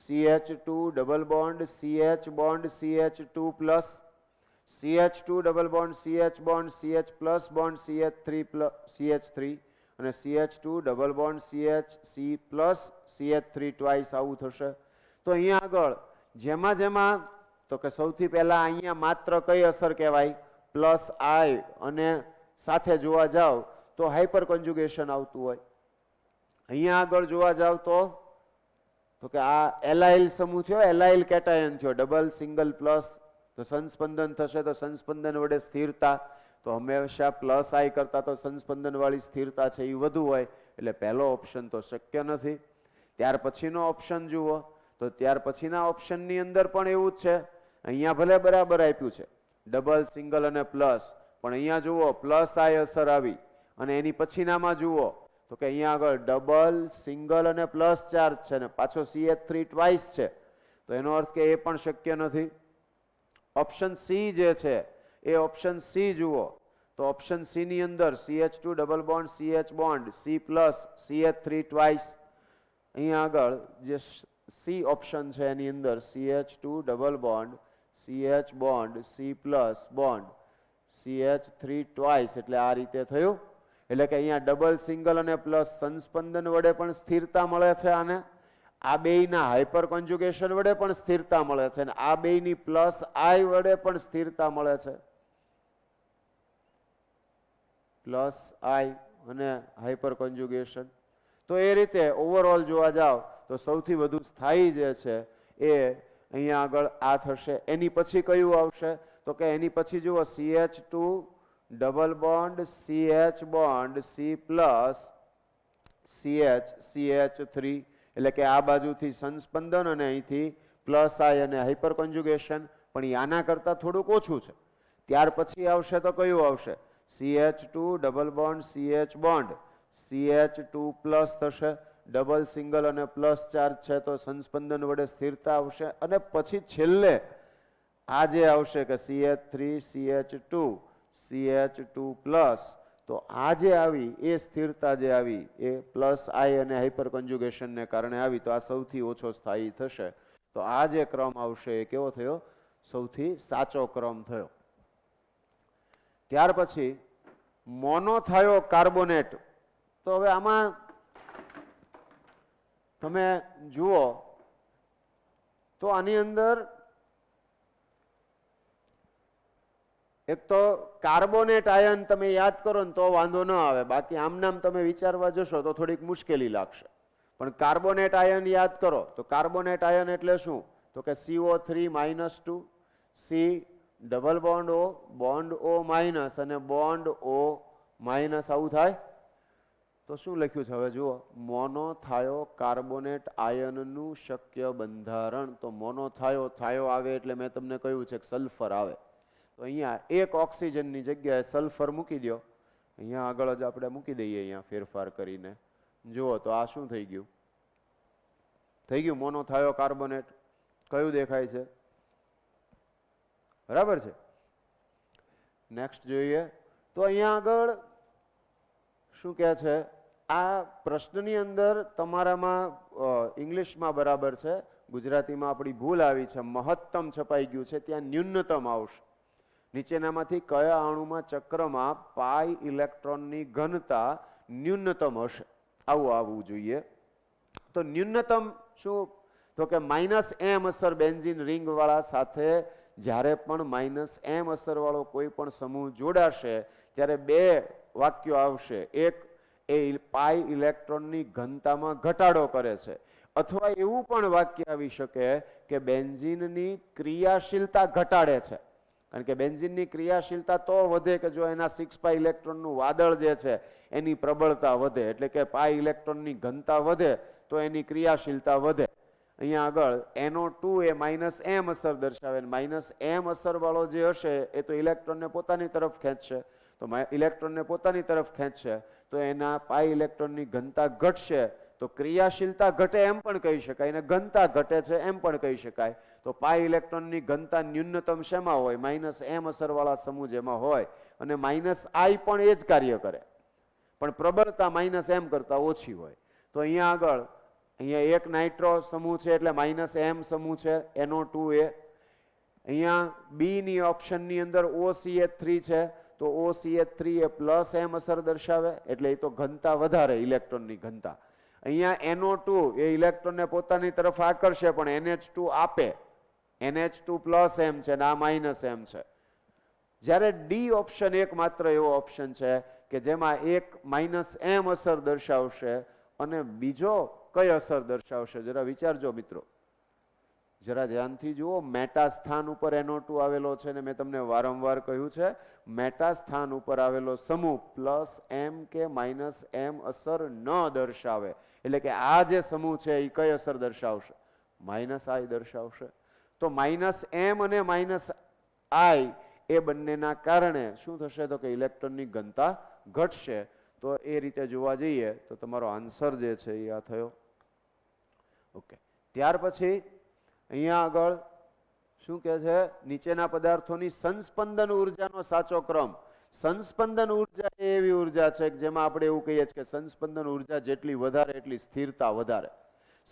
CH2 double bond CH bond CH2 plus CH2 double bond CH bond CH plus bond CH3 અને CH2 double bond CH plus CH3 twice આવું થશે. તો અહીંયા આગળ જેમાં તો કે સૌથી પહેલા અહીંયા માત્ર કઈ અસર કહેવાય? +I અને સાથે જોવા જાવ તો હાઇપર કોન્જ્યુગેશન આવતું હોય. અહીંયા આગળ જોવા જાવ તો કે આ એલાઇલ સમૂહ થયો, એલાઇલ કેટાયન થયો, ડબલ સિંગલ પ્લસ, તો સંસ્પંદન થશે તો સંસ્પંદન વડે સ્થિરતા તો હંમેશા +I કરતા તો સંસ્પંદન વાળી સ્થિરતા છે એ વધુ હોય, એટલે પહેલો ઓપ્શન તો શક્ય નથી. ત્યાર પછીનો ઓપ્શન જુઓ તો ત્યાર પછીના ઓપ્શનની અંદર પણ એવું જ છે. અહીંયા ભલે બરાબર આપ્યું છે ડબલ સિંગલ અને પ્લસ, પણ અહીંયા જુઓ +I અસર આવી અને એની પછીનામાં જુઓ તો કે અહીંયા આગળ ડબલ સિંગલ અને પ્લસ ચાર્જ છે ને પાછો CH3 ટ્વાઇસ છે, તો એનો અર્થ કે એ પણ શક્ય નથી. ઓપ્શન સી જે છે એ ઓપ્શન સી જુઓ તો ઓપ્શન સી ની અંદર CH2 double bond CH bond C plus CH3 twice. અહીંયા આગળ જે સી ઓપ્શન છે એની અંદર CH2 double bond CH bond C plus bond CH3 twice, એટલે આ રીતે થયું. એટલે કે અહીંયા ડબલ સિંગલ અને પ્લસ સંસ્પંદન વડે પણ સ્થિરતા મળે છે, આને આ બેયના હાઇપર કોન્જ્યુગેશન વડે પણ સ્થિરતા મળે છે અને આ બેયની +I વડે પણ સ્થિરતા મળે છે. +I અને હાઇપર કોન્જ્યુગેશન. તો એ રીતે ઓવરઓલ જોવા જાવ તો સૌથી વધુ સ્થાયી જે છે એ અહીંયા આગળ આ થશે. એની પછી કયું આવશે તો કે એની પછી જુઓ CH2 double bond CH bond C plus CH3, એટલે કે આ બાજુથી સંસ્પંદન અને અહીંથી +I અને હાઇપર કોન્જ્યુગેશન, પણ એ આના કરતાં થોડુંક ઓછું છે. ત્યાર પછી આવશે તો કયું આવશે? CH2 double bond CH bond CH2 plus થશે, ડબલ સિંગલ અને પ્લસ ચાર્જ છે તો સંસ્પંદન વડે સ્થિરતા આવશે. અને પછી છેલ્લે આ જે આવશે કે CH3 CH2 CH2 પ્લસ, તો આ જે આવી એ સ્થિરતા જે આવી એ +I અને હાઇપર કોન્જ્યુગેશનને કારણે આવી, તો આ સૌથી ઓછો સ્થાયી થશે. તો આ જે ક્રમ આવશે એ કેવો થયો? સૌથી સાચો ક્રમ થયો. ત્યાર પછી મોનોથાયો કાર્બોનેટ. તો હવે આમાં તમે જુઓ તો આની અંદર એક તો કાર્બોનેટ આયન તમે યાદ કરો ને તો વાંધો ન આવે, બાકી આમનામ તમે વિચારવા જશો તો થોડીક મુશ્કેલી લાગશે. પણ કાર્બોનેટ આયન યાદ કરો તો કાર્બોનેટ આયન એટલે શું? તો કે CO3 -2 C double bond O minus અને બોન્ડ O માઇનસ, આવું થાય. તો શું લખ્યું છે હવે જુઓ? મોનોથાયો કાર્બોનેટ આયનનું શક્ય બંધારણ. તો મોનોથાયો આવે એટલે મેં તમને કહ્યું છે કે સલ્ફર આવે, તો અહીંયા એક ઓક્સિજનની જગ્યાએ સલ્ફર મૂકી દો. અહીંયા આગળ જ આપણે મૂકી દઈએ, અહીંયા ફેરફાર કરીને જુઓ તો આ શું થઈ ગયું? થઈ ગયું મોનોથાયો કાર્બોનેટ. કયું દેખાય છે? બરાબર છે. નેક્સ્ટ જોઈએ તો અહીંયા આગળ શું કહે છે? આ પ્રશ્નની અંદર તમારામાં ઇંગ્લિશમાં બરાબર છે, ગુજરાતીમાં આપણી ભૂલ આવી છે. મહત્તમ છપાઈ ગયું છે, ત્યાં ન્યૂનતમ આવશે. નીચેનામાંથી કયા અણુમાં ચક્રમાં પાઈ ઇલેક્ટ્રોનની ઘનતા ન્યૂનતમ હશે? આવું આવવું જોઈએ. તો ન્યૂનતમ શું? તો કે માઇનસ એમ અસર બેન્ઝીન રિંગ વાળા સાથે જ્યારે પણ માઇનસ એમ અસર વાળો કોઈ પણ સમૂહ જોડાશે ત્યારે બે વાક્યો આવશે. એક એ પાઈ ઇલેક્ટ્રોનની ઘનતામાં ઘટાડો કરે છે, અથવા એવું પણ વાક્ય આવી શકે કે બેન્ઝીનની ક્રિયાશીલતા ઘટાડે છે. કારણ કે બેન્ઝીનની ક્રિયાશીલતા તો વધે કે જો એના 6 પાઈ ઇલેક્ટ્રોનનું વાદળ જે છે એની પ્રબળતા વધે, એટલે કે પાઈ ઇલેક્ટ્રોનની ઘનતા વધે તો એની ક્રિયાશીલતા વધે. અહીંયા આગળ NO2 એ માઇનસ એમ અસર દર્શાવે, માઇનસ એમ અસર વાળો જે હશે એ તો ઇલેક્ટ્રોનને પોતાની તરફ ખેંચશે, તો ઇલેક્ટ્રોનને પોતાની તરફ ખેંચશે તો એના પાઈ ઇલેક્ટ્રોનની ઘનતા ઘટશે, તો ક્રિયાશીલતા ઘટે એમ પણ કહી શકાય અને ઘનતા ઘટે છે એમ પણ કહી શકાય. તો પાઈ ઇલેક્ટ્રોનની ઘનતા ન્યૂનતમ શેમાં હોય? માઇનસ એમ અસર વાળા સમૂહ જેમાં હોય, અને માઇનસ આઈ પણ એ જ કાર્ય કરે, પણ પ્રબળતા માઇનસ એમ કરતા ઓછી હોય. તો અહીંયા આગળ અહીંયા એક નાઇટ્રો સમૂહ છે એટલે માઇનસ એમ સમૂહ છે NO2 એ. અહીંયા બી ની ઓપ્શનની અંદર OCH3 છે, તો OCH3 એ પ્લસ એમ અસર દર્શાવે, એટલે એ તો ઘનતા વધારે, ઇલેક્ટ્રોનની ઘનતા. અહીંયા NO2 એ ઇલેક્ટ્રોનને પોતાની તરફ આકર્ષે પણ NH2 આપે, NH2 પ્લસ એમ છે ને આ માઇનસ એમ છે. જ્યારે ડી ઓપ્શન એક માત્ર એવો ઓપ્શન છે કે જેમાં એક માઇનસ એમ અસર દર્શાવશે અને બીજો કઈ અસર દર્શાવશે? જરા વિચારજો મિત્રો, જરા ધ્યાનથી જુઓ. મેટા સ્થાન ઉપર NO2 આવેલો છે ને મેં તમને વારંવાર કહ્યું છે મેટા સ્થાન ઉપર આવેલો સમૂહ પ્લસ એમ કે માઇનસ એમ અસર ન દર્શાવે, એટલે કે આ જે સમૂહ છે એ કઈ અસર દર્શાવશે? માઇનસ આઈ દર્શાવશે. તો માઇનસ એમ અને માઇનસ આઈ એ બંનેના કારણે શું થશે? તો કે ઇલેક્ટ્રોનની ઘનતા ઘટશે. તો એ રીતે જોવા જઈએ તો તમારો આન્સર જે છે એ આ થયો. ઓકે, ત્યાર પછી અહીંયા આગળ શું કહે છે? નીચેના પદાર્થોની સંસ્પંદન ઉર્જાનો સાચો ક્રમ. સંસ્પંદન ઉર્જા એ એવી ઉર્જા છે કે જેમાં આપણે એવું કહીએ છીએ કે સંસ્પંદન ઉર્જા જેટલી વધારે એટલી સ્થિરતા વધારે.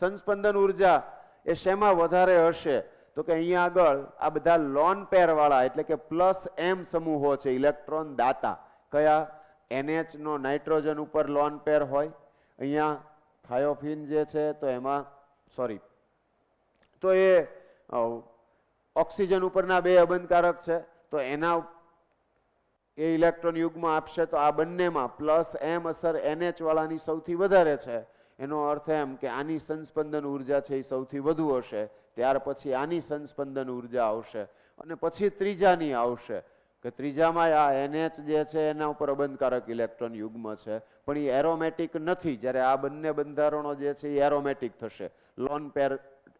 સંસ્પંદન ઉર્જા એ શેમાં વધારે હશે? તો કે અહીંયા આગળ આ બધા લોન પેર વાળા એટલે કે પ્લસ એમ સમૂહો છે, ઇલેક્ટ્રોન દાતા. કયા? NH નો નાઇટ્રોજન ઉપર લોન પેર હોય. અહીંયા થાયોફિન જે છે તો એમાં તો એ ઓક્સિજન ઉપરના બે અબંધકારક છે, તો એના એ ઇલેક્ટ્રોન યુગ્મ આપશે. તો આ બંનેમાં પ્લસ એમ અસર NH વાળાની સૌથી વધારે છે. એનો અર્થ એમ કે આની સંસ્પંદન ઉર્જા છે એ સૌથી વધુ હશે. ત્યાર પછી આની સંસ્પંદન ઉર્જા આવશે અને પછી ત્રીજાની આવશે કે ત્રીજામાં આ NH જે છે એના ઉપર અબંધકારક ઇલેક્ટ્રોન યુગ્મ છે, પણ એ એરોમેટિક નથી. જ્યારે આ બંને બંધારણો જે છે એ એરોમેટિક થશે, લોન પેર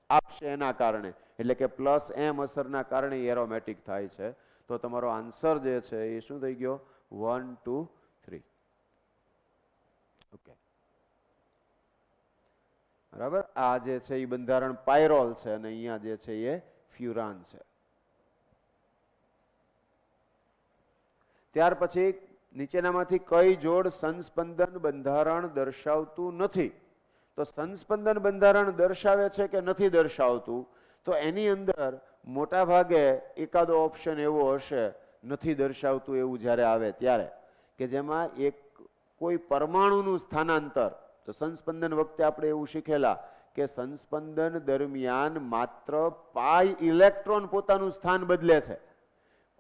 આપશે એના કારણે, એટલે કે પ્લસ એમ અસરના કારણે એરોમેટિક થાય છે. તો તમારો આન્સર જે છે એ શું થઈ ગયો? 1, 2, 3. ઓકે, બરાબર. આ જે છે એ બંધારણ પાયરોલ છે અને અહીંયા જે છે એ ફ્યુરાન છે. ત્યાર પછી નીચેનામાંથી કઈ જોડ સંસ્પંદન બંધારણ દર્શાવતું નથી? તો સંસ્પંદન બંધારણ દર્શાવે છે કે નથી દર્શાવતું? તો એની અંદર મોટા ભાગે એકાદો ઓપ્શન એવો હશે નથી દર્શાવતું એવું જ્યારે આવે ત્યારે, કે જેમાં એક કોઈ પરમાણુનું સ્થાનાંતર. તો સંસ્પંદન વખતે આપણે એવું શીખેલા કે સંસ્પંદન દરમિયાન માત્ર પાઈ ઇલેક્ટ્રોન પોતાનું સ્થાન બદલે છે,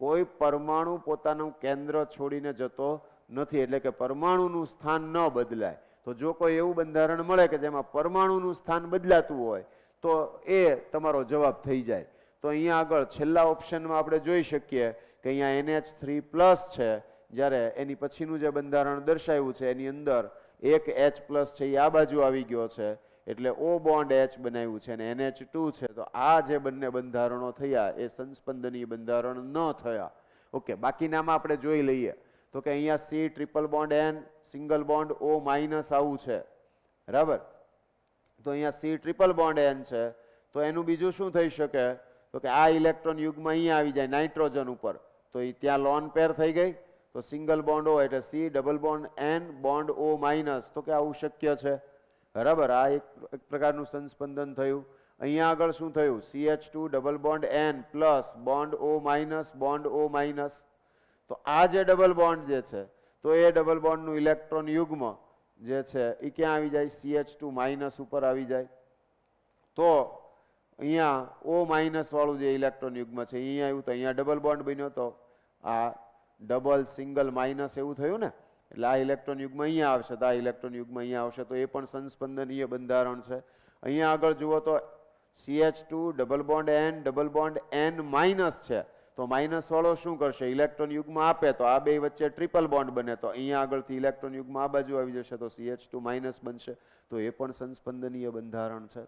કોઈ પરમાણુ પોતાનું કેન્દ્ર છોડીને જતો નથી, એટલે કે પરમાણુનું સ્થાન ન બદલાય. તો જો કોઈ એવું બંધારણ મળે કે જેમાં પરમાણુનું સ્થાન બદલાતું હોય તો એ તમારો જવાબ થઈ જાય. તો અહીંયા આગળ છેલ્લા ઓપ્શનમાં આપણે જોઈ શકીએ કે અહીંયા NH3 પ્લસ છે, જ્યારે એની પછીનું જે બંધારણ દર્શાવ્યું છે એની અંદર એક H પ્લસ છે એ આ બાજુ આવી ગયો છે, એટલે O બોન્ડ H બનાવ્યું છે, અને NH2 છે. તો આ જે બંને બંધારણો થયા એ સંસ્પંદનીય બંધારણ ન થયા. ઓકે, બાકીનામાં આપણે જોઈ લઈએ તો કે અહીંયા C triple bond N single bond O minus આવું છે, બરાબર. તો અહીંયા C ટ્રિપલ બોન્ડ N છે, તો એનું બીજું શું થઈ શકે? તો કે આ ઇલેક્ટ્રોન યુગમાં અહીંયા આવી જાય નાઇટ્રોજન ઉપર, તો એ ત્યાં લોન પેર થઈ ગઈ. તો સિંગલ બોન્ડ O એટલે C double bond N bond O minus, તો કે આવું શક્ય છે, બરાબર. આ એક પ્રકારનું સંસ્પંદન થયું. અહીંયા આગળ શું થયું? CH2 double bond N plus bond O minus bond O minus. તો આ જે ડબલ બોન્ડ જે છે તો એ ડબલ બોન્ડનું ઇલેક્ટ્રોન યુગ્મ જે છે એ ક્યાં આવી જાય? CH2 માઇનસ ઉપર આવી જાય. તો અહીંયા O માઇનસ વાળું જે ઇલેક્ટ્રોન યુગ્મ છે અહીંયા આવ્યું તો અહીંયા ડબલ બોન્ડ બન્યો, તો આ ડબલ સિંગલ માઇનસ એવું થયું ને, એટલે આ ઇલેક્ટ્રોન યુગ્મ અહીંયા આવશે તો આ ઇલેક્ટ્રોન યુગ્મ અહીંયા આવશે, તો એ પણ સંસ્પંદનીય બંધારણ છે. અહીંયા આગળ જુઓ તો CH2 double bond N minus છે, તો માઇનસ વાળો શું કરશે, ઇલેક્ટ્રોન યુગ્મ આપે તો આ બે વચ્ચે ટ્રિપલ બોન્ડ બને, તો અહીંયા આગળથી ઇલેક્ટ્રોન યુગ્મ આ બાજુ આવી જશે તો CH2 માઇનસ બનશે, તો એ પણ સંસ્પંદનીય બંધારણ છે.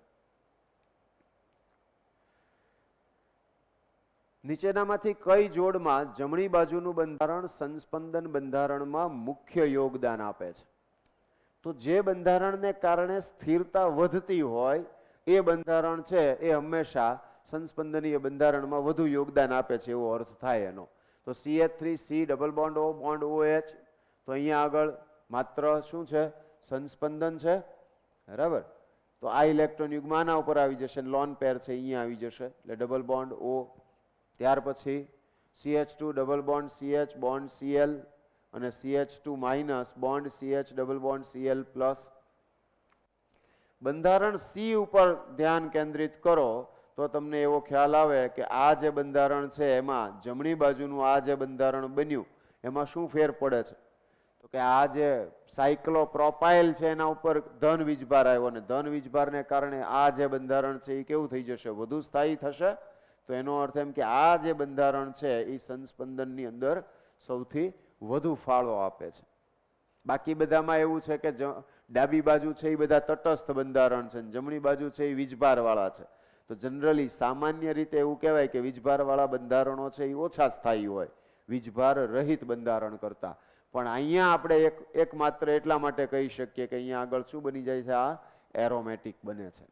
નીચેનામાંથી કઈ જોડમાં જમણી બાજુનું બંધારણ સંસ્પંદન બંધારણમાં મુખ્ય યોગદાન આપે છે? તો જે બંધારણને કારણે સ્થિરતા વધતી હોય એ બંધારણ છે એ હંમેશા સંસ્પંદનીય બંધારણમાં વધુ યોગદાન આપે છે એવો અર્થ થાય એનો. તો CH3C double bond O bond OH, તો અહીંયા આગળ માત્ર શું છે, સંસ્પંદન છે, બરાબર. તો આ ઇલેક્ટ્રોન યુગ્મ આના ઉપર આવી જશે, લોન પેર છે અહીંયા આવી જશે, એટલે ડબલ બોન્ડ O. ત્યાર પછી CH2 double bond CH bond Cl અને CH2 minus bond CH double bond Cl plus. બંધારણ C ઉપર ધ્યાન કેન્દ્રિત કરો તો તમને એવો ખ્યાલ આવે કે આ જે બંધારણ છે એમાં જમણી બાજુનું આ જે બંધારણ બન્યું એમાં શું ફેર પડે છે, તો કે આ જે સાયક્લોપ્રોપાઇલ છે એના ઉપર ધન વીજભાર આવ્યો, અને ધન વીજભારને કારણે આ જે બંધારણ છે એ કેવું થઈ જશે, વધુ સ્થાયી થશે. તો એનો અર્થ એમ કે આ જે બંધારણ છે એ સંસ્પંદનની અંદર સૌથી વધુ ફાળો આપે છે. બાકી બધામાં એવું છે કે ડાબી બાજુ છે એ બધા તટસ્થ બંધારણ છે, જમણી બાજુ છે એ વીજભાર વાળા છે. તો જનરલી સામાન્ય રીતે એવું કહેવાય કે વીજભાર વાળા બંધારણો છે એ ઓછા સ્થાયી હોય વીજભાર રહિત બંધારણ કરતા. પણ અહીંયા આપણે એક માત્ર એટલા માટે કહી શકીએ કે અહીંયા આગળ શું બની જાય છે, આ એરોમેટિક બને છે.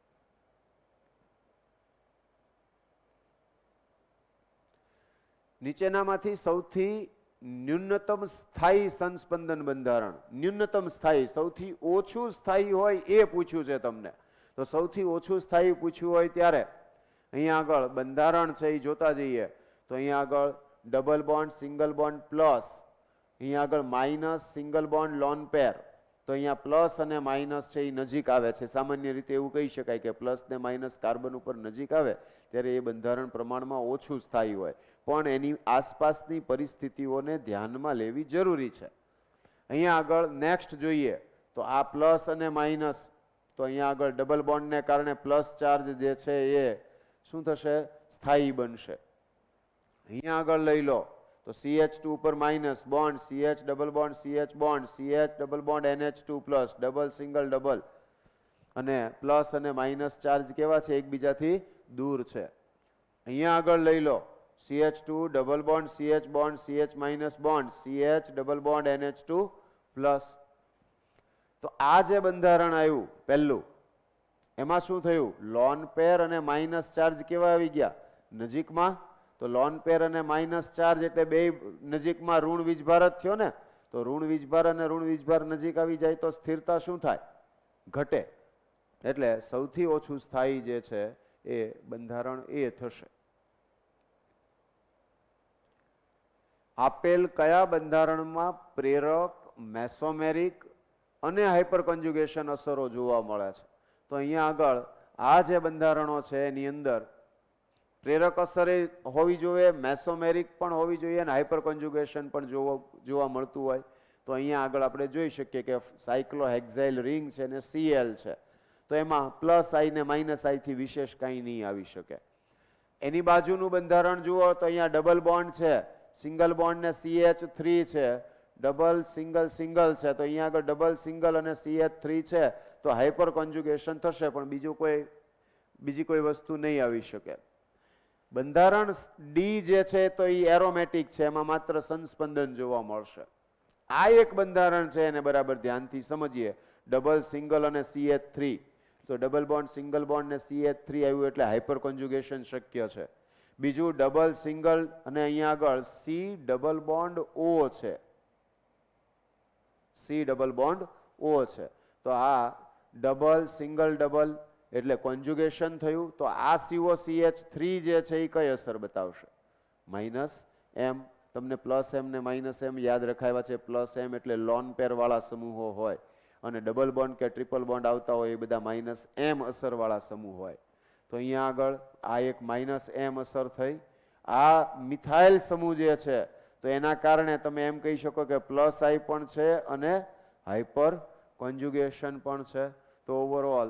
નીચેનામાંથી સૌથી ન્યૂનતમ સ્થાયી સંસ્પંદન બંધારણ, ન્યૂનતમ સ્થાયી સૌથી ઓછું સ્થાયી હોય એ પૂછ્યું છે તમને. તો સૌથી ઓછું સ્થાયી પૂછ્યું હોય ત્યારે અહીંયા આગળ બંધારણ છે એ જોતા જઈએ તો અહીંયા આગળ double bond single bond plus, અહીંયા આગળ minus single bond lone pair. તો અહીંયા પ્લસ અને માઇનસ છે એ નજીક આવે છે. સામાન્ય રીતે એવું કહી શકાય કે પ્લસ ને માઇનસ કાર્બન ઉપર નજીક આવે ત્યારે એ બંધારણ પ્રમાણમાં ઓછું સ્થાયી હોય, પણ એની આસપાસની પરિસ્થિતિઓને ધ્યાનમાં લેવી જરૂરી છે. અહીંયા આગળ નેક્સ્ટ જોઈએ તો આ પ્લસ અને માઇનસ, તો અહીંયા આગળ ડબલ બોન્ડને કારણે પ્લસ ચાર્જ જે છે એ શું થશે, સ્થાયી બનશે. અહીંયા આગળ લઈ લો તો CH2 ઉપર minus bond CH double bond CH bond CH double bond NH2 plus double single double, અને પ્લસ અને માઇનસ ચાર્જ કેવા છે, એકબીજાથી દૂર છે. અહીંયા આગળ લઈ લો CH2 double bond CH minus bond CH double bond NH2 plus. તો આ જે બંધારણ આવ્યું પહેલું એમાં શું થયું, લોન પેર અને માઇનસ ચાર્જ કેવા આવી ગયા, નજીકમાં. તો લોન પેર અને માઇનસ ચાર્જ એટલે બે નજીકમાં ઋણ વીજભાર જ થયો ને. તો ઋણ વીજભાર અને ઋણ વીજભાર નજીક આવી જાય તો સ્થિરતા શું થાય, ઘટે. એટલે સૌથી ઓછું સ્થાયી જે છે એ બંધારણ એ થશે. આપેલ કયા બંધારણમાં પ્રેરક, મેસોમેરિક અને હાઇપર કોન્જ્યુગેશન અસરો જોવા મળે છે? તો અહીંયા આગળ આ જે બંધારણો છે એની અંદર પ્રેરક અસર હોવી જોઈએ, મેસોમેરિક પણ હોવી જોઈએ અને હાઇપર કોન્જ્યુગેશન પણ જોવા મળતું હોય. તો અહીંયા આગળ આપણે જોઈ શકીએ કે સાયક્લોહેક્સાઇલ રિંગ છે ને Cl છે, તો એમાં પ્લસ આઈ ને માઇનસ આઈ થી વિશેષ કાંઈ નહીં આવી શકે. એની બાજુનું બંધારણ જુઓ તો અહીંયા ડબલ બોન્ડ છે, સિંગલ બોન્ડ ને CH3 છે, ડબલ સિંગલ સિંગલ છે, તો અહીંયા આગળ ડબલ સિંગલ અને CH3 છે, તો હાઇપર કોન્જ્યુગેશન થશે, પણ બીજી કોઈ વસ્તુ નહીં આવી શકે. બંધારણ ડી જે છે તો એ એરોમેટિક છે, એમાં માત્ર સંસ્પંદન જોવા મળશે. આ એક બંધારણ છે એને બરાબર ધ્યાનથી સમજીએ, ડબલ સિંગલ અને CH3. તો ડબલ બોન્ડ સિંગલ બોન્ડ ને CH3 આવ્યું એટલે હાઇપર કોન્જ્યુગેશન શક્ય છે. બીજું ડબલ સિંગલ અને અહીંયા આગળ C ડબલ બોન્ડ O છે, C ડબલ બોન્ડ O છે. તો આ ડબલ સિંગલ ડબલ એટલે કોન્જ્યુગેશન થયું. તો આ COCH3 જે છે એ કઈ અસર બતાવશે, માઇનસ M. તમને પ્લસ M ને માઇનસ M યાદ રખાવ્યા છે. પ્લસ M એટલે લોન પેર વાળા સમૂહો હોય અને ડબલ બોન્ડ કે ટ્રિપલ બોન્ડ આવતા હોય એ બધા માઇનસ M અસર વાળા સમૂહ હોય. તો અહીંયા આગળ આ એક -m અસર થઈ. આ મિથાઇલ સમૂહ જે છે તો એના કારણે તમે એમ કહી શકો કે +I પણ છે અને હાઇપર કોન્જ્યુગેશન પણ છે. તો ઓવરઓલ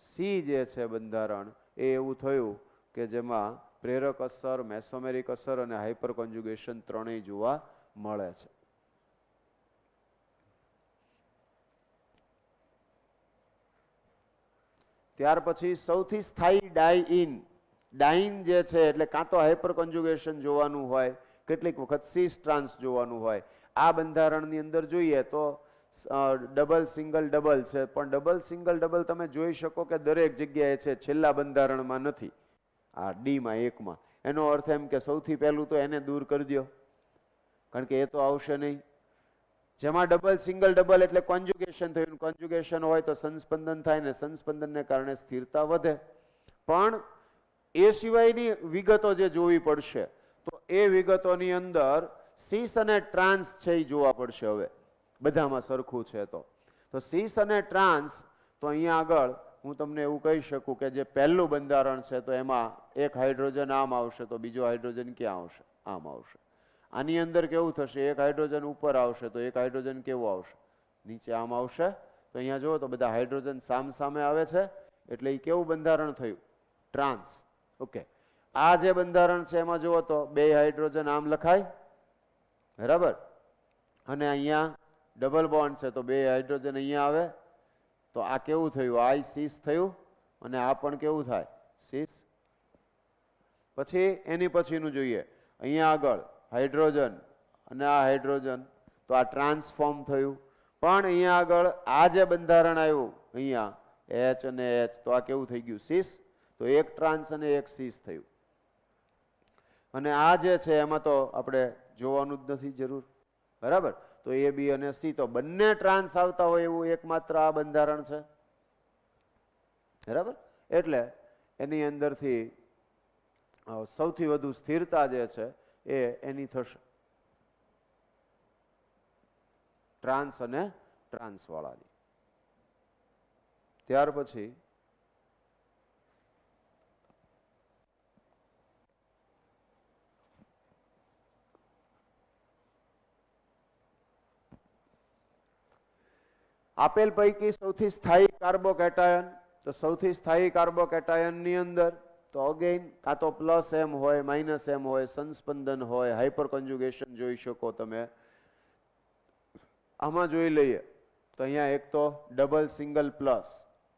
C જે છે બંધારણ એ એવું થયું કે જેમાં પ્રેરક અસર, મેસોમેરિક અસર અને હાઇપર કોન્જ્યુગેશન ત્રણેય જોવા મળે છે. ત્યાર પછી સૌથી સ્થાયી ડાઇન જે છે એટલે કાં તો હાઇપર કોન્જ્યુગેશન જોવાનું હોય, કેટલીક વખત સિસ ટ્રાન્સ જોવાનું હોય. આ બંધારણની અંદર જોઈએ તો ડબલ સિંગલ ડબલ છે, પણ ડબલ સિંગલ ડબલ તમે જોઈ શકો કે દરેક જગ્યાએ છે, છેલ્લા બંધારણમાં નથી, આ ડીમાં એકમાં. એનો અર્થ એમ કે સૌથી પહેલું તો એને દૂર કરી દો, કારણ કે એ તો આવશે નહીં. જેમાં ડબલ સિંગલ ડબલ એટલે કોન્જ્યુગેશન થયું, કોન્જ્યુગેશન હોય તો સંસ્પંદન થાય ને સંસ્પંદનને કારણે સ્થિરતા વધે. પણ એ સિવાયની વિગતો જે જોવી પડશે તો એ વિગતોની અંદર સિસ અને ટ્રાન્સ છે એ જોવા પડશે. હવે બધામાં સરખું છે તો સિસ અને ટ્રાન્સ તો અહીંયા આગળ હું તમને એવું કહી શકું કે જે પહેલું બંધારણ છે તો એમાં એક હાઇડ્રોજન આમ આવશે તો બીજો હાઇડ્રોજન ક્યાં આવશે? આમ આવશે. આની અંદર કેવું થશે? એક હાઇડ્રોજન ઉપર આવશે તો એક હાઇડ્રોજન કેવું આવશે? નીચે આમ આવશે. તો અહીંયા જુઓ તો બધા હાઇડ્રોજન સામે આવે છે એટલે એ કેવું બંધારણ થયું? ટ્રાન્સ. ઓકે, આ જે બંધારણ છે એમાં જુઓ તો બે હાઇડ્રોજન આમ લખાય, બરાબર, અને અહીંયા ડબલ બોન્ડ છે તો બે હાઇડ્રોજન અહીંયા આવે તો આ કેવું થયું? આઈ સિસ થયું અને આ પણ કેવું થાય? સિસ. પછી એની પછીનું જોઈએ, અહીંયા આગળ હાઇડ્રોજન અને આ હાઇડ્રોજન તો આ ટ્રાન્સફોર્મ થયું. પણ અહીંયા આગળ આ જે બંધારણ આવ્યું અહીંયા H અને H તો આ કેવું થઈ ગયું? સિસ. તો એક ટ્રાન્સ અને એક સિસ થયું. અને આ જે છે એમાં તો આપણે જોવાનું જ નથી જરૂર, બરાબર. તો A, B અને C તો બંને ટ્રાન્સ આવતા હોય એવું એકમાત્ર આ બંધારણ છે, બરાબર. એટલે એની અંદરથી સૌથી વધુ સ્થિરતા જે છે એ એની થશે ટ્રાન્સ અને ટ્રાન્સ વાળાની. ત્યાર પછી આપેલ પૈકી સૌથી સ્થાયી કાર્બોકેટાયન, તો સૌથી સ્થાયી કાર્બોકેટાયનની અંદર તો અગેન કાં તો +m હોય, -m હોય, સંસ્પંદન હોય, હાઇપર કોન્જ્યુગેશન જોઈ શકો તમે. આમાં જોઈ લઈએ તો અહીંયા એક તો ડબલ સિંગલ પ્લસ.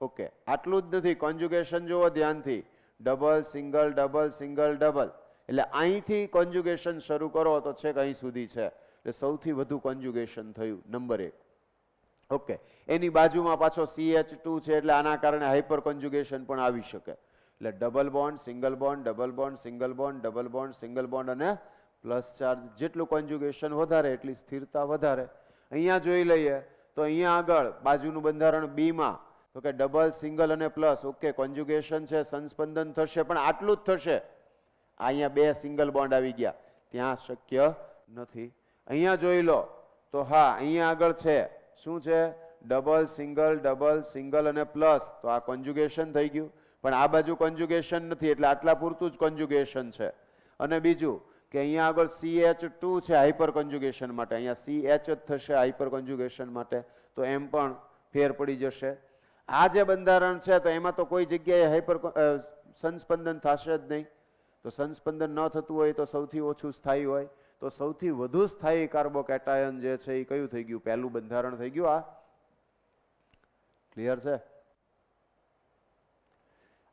ઓકે, આટલું જ નથી, કોન્જ્યુગેશન જુઓ ધ્યાનથી, double single double single double, એટલે અહીંથી કોન્જ્યુગેશન શરૂ કરો તો છેક અહીં સુધી છે, એટલે સૌથી વધુ કોન્જ્યુગેશન થયું નંબર 1. ઓકે, એની બાજુમાં પાછો CH2 છે એટલે આના કારણે હાઇપર કોન્જ્યુગેશન પણ આવી શકે. એટલે double bond, single bond, double bond, single bond, double bond, single bond અને પ્લસ ચાર્જ. જેટલું કોન્જ્યુગેશન વધારે એટલી સ્થિરતા વધારે. અહીંયા જોઈ લઈએ તો અહીંયા આગળ બાજુનું બંધારણ B માં તો કે ડબલ, સિંગલ અને પ્લસ. ઓકે, કોન્જ્યુગેશન છે, સંસ્પંદન થશે, પણ આટલું જ થશે. અહીંયા બે સિંગલ બોન્ડ આવી ગયા, ત્યાં શક્ય નથી. અહીંયા જોઈ લો તો હા, અહીંયા આગળ છે શું છે? ડબલ, સિંગલ અને પ્લસ, તો આ કોન્જ્યુગેશન થઈ ગયું. પણ આ બાજુ કોન્જ્યુગેશન નથી એટલે આટલા પૂરતું જ કોન્જ્યુગેશન છે. અને બીજું કે અહીંયા આગળ CH2 છે હાઇપર કોન્જ્યુગેશન માટે, અહીંયા CH જ થશે હાઇપર કોન્જ્યુગેશન માટે, તો એમ પણ ફેર પડી જશે. આ જે બંધારણ છે તો એમાં તો કોઈ જગ્યાએ હાઇપર સંસ્પંદન થશે જ નહીં. તો સંસ્પંદન ન થતું હોય તો સૌથી ઓછું સ્થાયી હોય. તો સૌથી વધુ સ્થાયી કાર્બોકેટાયન જે છે એ કયું થઈ ગયું? પહેલું બંધારણ થઈ ગયું. આ ક્લિયર છે?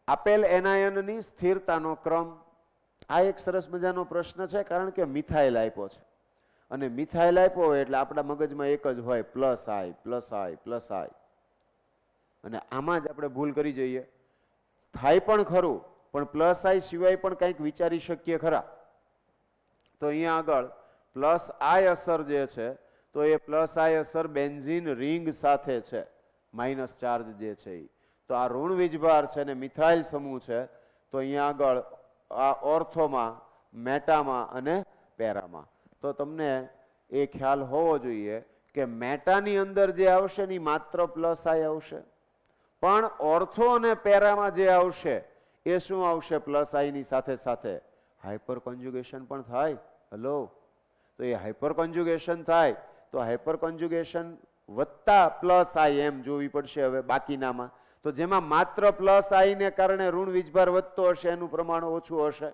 આપેલ એનાયનની સ્થિરતાનો ક્રમ. આ એક સરસ મજાનો પ્રશ્ન છે, કારણ કે મિથાઇલ આપ્યો છે અને મિથાઇલ આપ્યો હોય એટલે આપણા મગજમાં એક જ હોય +I +I +I, અને આમાં જ આપણે ભૂલ કરી જઈએ. થાય પણ ખરું, પણ +I સિવાય પણ કંઈક વિચારી શકીએ ખરા? તો અહીંયા આગળ +I અસર જે છે તો એ +I અસર બેન્ઝીન રિંગ સાથે છે, માઇનસ ચાર્જ જે છે એ. તો આ ઋણ વીજભાર છે ને મિથાઇલ સમૂહ છે, તો અહીંયા આગળ આ ઓર્થોમાં, મેટામાં અને પેરામાં. તો તમને એ ખ્યાલ હોવો જોઈએ કે મેટાની અંદર જે આવશે ને માત્ર +I આવશે, પણ ઓર્થો અને પેરામાં જે આવશે એ શું આવશે? પ્લસ આઈ ની સાથે સાથે હાઇપર કોન્જ્યુગેશન પણ થાય. હલો, તો એ હાઇપર કોન્જ્યુગેશન થાય તો હાઇપર કોન્જ્યુગેશન વત્તા પ્લસ આઈ એમ જોવી પડશે હવે બાકીનામાં. તો જેમાં માત્ર પ્લસ આઈ ને કારણે ઋણ વીજભાર વધતો હશે એનું પ્રમાણ ઓછું હશે.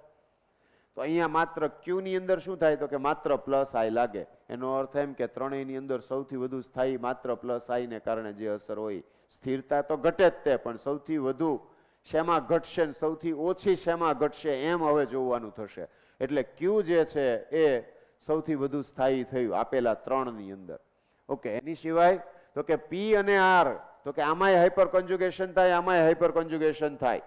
તો અહીંયા માત્ર ક્યુ ની અંદર શું થાય? તો કે માત્ર પ્લસ આઈ લાગે. એનો અર્થ એમ કે ત્રણેયની અંદર સૌથી વધુ સ્થાયી માત્ર પ્લસ આઈ ને કારણે જે અસર હોય. સ્થિરતા તો ઘટે જ તે, પણ સૌથી વધુ શેમાં ઘટશે ને સૌથી ઓછી શેમાં ઘટશે એમ હવે જોવાનું થશે. એટલે ક્યુ જે છે એ સૌથી વધુ સ્થાયી થયું આપેલા ત્રણની અંદર. ઓકે, એની સિવાય તો કે પી અને આર, તો કે આમાંય હાઇપર કોન્જ્યુગેશન થાય, આમાંય હાઇપર કોન્જ્યુગેશન થાય.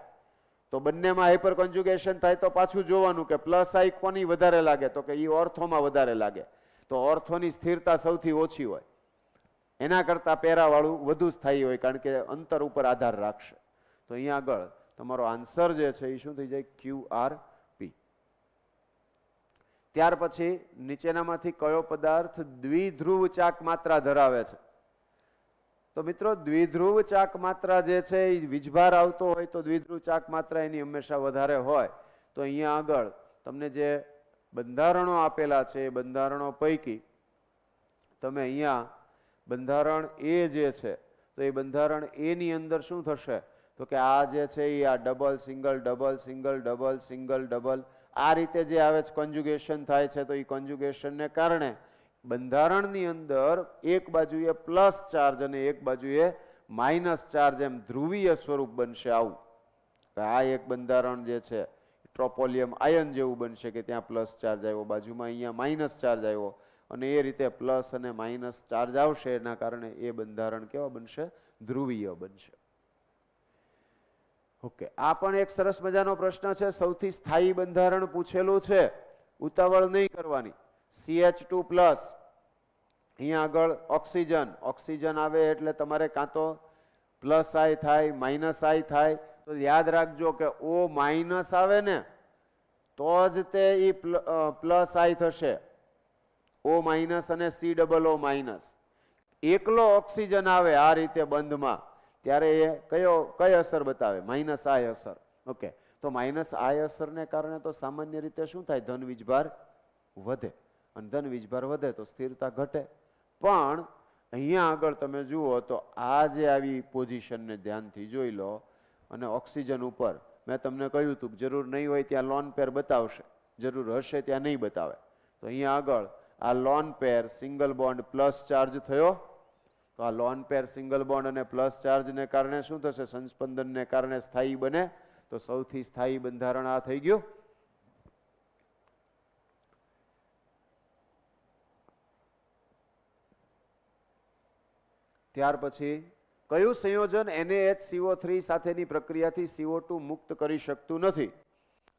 તો બંનેમાં હાઇપર કોન્જ્યુગેશન થાય તો પાછું જોવાનું કે પ્લસ આઈ કોની વધારે લાગે? તો કે એ ઓર્થોમાં વધારે લાગે. તો ઓર્થોની સ્થિરતા સૌથી ઓછી હોય, એના કરતાં પેરાવાળું વધુ સ્થાયી હોય, કારણ કે અંતર ઉપર આધાર રાખશે. તો અહીંયા આગળ તમારો આન્સર જે છે એ શું થઈ જાય? Q R P. ત્યાર પછી નીચેનામાંથી કયો પદાર્થ દ્વિધ્રુવ ચાક માત્રા ધરાવે છે? તો મિત્રો દ્વિધ્રુવ ચાક માત્રા જે છે એ વીજભાર આવતો હોય તો દ્વિધ્રુવ ચાક માત્રા એની હંમેશા વધારે હોય. તો અહીંયા આગળ તમને જે બંધારણો આપેલા છે એ બંધારણો પૈકી તમે અહીંયા બંધારણ એ જે છે તો એ બંધારણ એ ની અંદર શું થશે? તો કે આ જે છે એ આ double single double single double single double આ રીતે જે આવે છે કોન્જ્યુગેશન થાય છે. તો એ કોન્જ્યુગેશનને કારણે બંધારણની અંદર એક બાજુએ પ્લસ ચાર્જ અને એક બાજુએ માઇનસ ચાર્જ એમ ધ્રુવીય સ્વરૂપ બનશે. આવું આ એક બંધારણ જે છે ટ્રોપોલિયમ આયન જેવું બનશે કે ત્યાં પ્લસ ચાર્જ આવ્યો, બાજુમાં અહીંયા માઇનસ ચાર્જ આવ્યો, અને એ રીતે પ્લસ અને માઇનસ ચાર્જ આવશે. એના કારણે એ બંધારણ કેવા બનશે? ધ્રુવીય બનશે. ઓકે, આ પણ એક સરસ મજાનો પ્રશ્ન છે. સૌથી સ્થાયી બંધારણ પૂછેલું છે, ઉતાવળ નહીં કરવાની. CH2 પ્લસ, અહીંયા આગળ ઓક્સિજન, ઓક્સિજન આવે એટલે તમારે કાં તો પ્લસ આઈ થાય માઇનસ આઈ થાય. તો યાદ રાખજો કે O માઇનસ આવે ને તો જ તે ઈ પ્લસ આઈ થશે. O માઇનસ અને C=O માઇનસ. એકલો ઓક્સિજન આવે આ રીતે બંધમાં ત્યારે એ કઈ અસર બતાવે? માઇનસ આઈ અસર. ઓકે, તો માઇનસ આઈ અસરને કારણે તો સામાન્ય રીતે શું થાય? ધન વીજભાર વધે, અને ધન વીજભાર વધે તો સ્થિરતા ઘટે. પણ અહીંયા આગળ તમે જુઓ તો આ જે આવી પોઝિશનને ધ્યાનથી જોઈ લો, અને ઓક્સિજન ઉપર મેં તમને કહ્યું હતું કે જરૂર નહીં હોય ત્યાં લોન પેર બતાવશે, જરૂર હશે ત્યાં નહીં બતાવે. તો અહીંયા આગળ આ lone pair single bond plus charge થયો. તો આ લોન પેર સિંગલ બોન્ડ અને પ્લસ ચાર્જને કારણે શું થશે? સંસ્પંદનને કારણે સ્થાયી બને. તો સૌથી સ્થાયી બંધારણ આ થઈ ગયું. ત્યાર પછી કયું સંયોજન NaHCO3 સાથેની પ્રક્રિયાથી CO2 મુક્ત કરી શકતું નથી?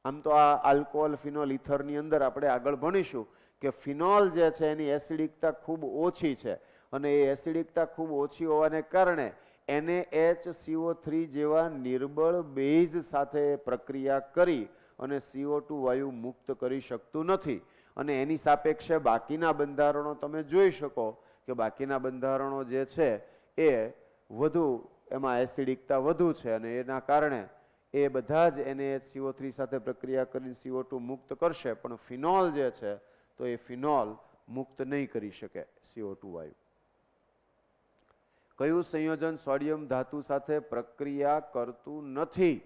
આમ તો આ આલ્કોહોલ ફિનોલ ઇથરની અંદર આપણે આગળ ભણીશું કે ફિનોલ જે છે એની એસિડિકતા ખૂબ ઓછી છે, અને એ એસિડિકતા ખૂબ ઓછી હોવાને કારણે NaHCO3 જેવા નિર્બળ બેઝ સાથે પ્રક્રિયા કરી અને CO2 વાયુ મુક્ત કરી શકતું નથી. અને એની સાપેક્ષે બાકીના બંધારણો તમે જોઈ શકો કે બાકીના બંધારણો જે છે એ વધુ, એમાં એસિડિકતા વધુ છે, અને એના કારણે એ બધા જ NaHCO3 સાથે પ્રક્રિયા કરીને CO2 મુક્ત કરશે. પણ ફિનોલ જે છે તો એ ફિનોલ મુક્ત નહીં કરી શકે CO2 વાયુ. કયું સંયોજન સોડિયમ ધાતુ સાથે પ્રક્રિયા કરતું નથી?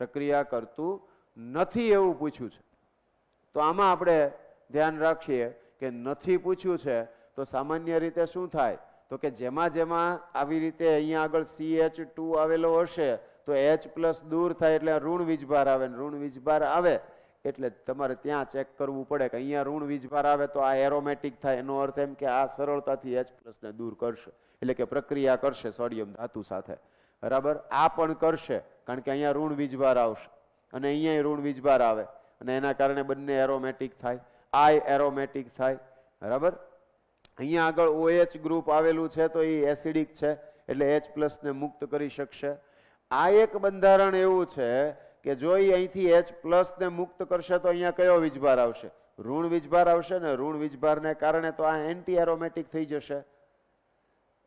પ્રક્રિયા કરતું નથી એવું પૂછ્યું છે. તો આમાં આપણે ધ્યાન રાખીએ કે નથી પૂછ્યું છે તો સામાન્ય રીતે શું થાય? તો કે જેમાં જેમાં આવી રીતે અહીંયા આગળ CH2 આવેલો હશે તો H+ દૂર થાય એટલે ઋણ વીજભાર આવે, ને ઋણ વીજભાર આવે એટલે તમારે ત્યાં ચેક કરવું પડે કે અહીંયા ઋણ વીજભાર આવે તો આ એરોમેટિક થાય. એનો અર્થ એમ કે આ સરળતાથી H+ ને દૂર કરશે, એટલે કે પ્રક્રિયા કરશે સોડિયમ ધાતુ સાથે. બરાબર, આ પણ કરશે કારણ કે અહીંયા ઋણ વીજભાર આવશે અને અહીંયા ઋણ વીજભાર આવે, અને એના કારણે બંને એરોમેટિક થાય, આ એરોમેટિક થાય. બરાબર, અહીંયા આગળ OH ગ્રુપ આવેલું છે તો એ એસિડિક છે એટલે H+ ને મુક્ત કરી શકશે. આ એક બંધારણ એવું છે કે જો એ અહીંથી H+ ને મુક્ત કરશે તો અહીંયા કયો વીજભાર આવશે? ઋણ વીજભાર આવશે ને. ઋણ વીજભારને કારણે તો આ એન્ટી એરોમેટિક થઈ જશે.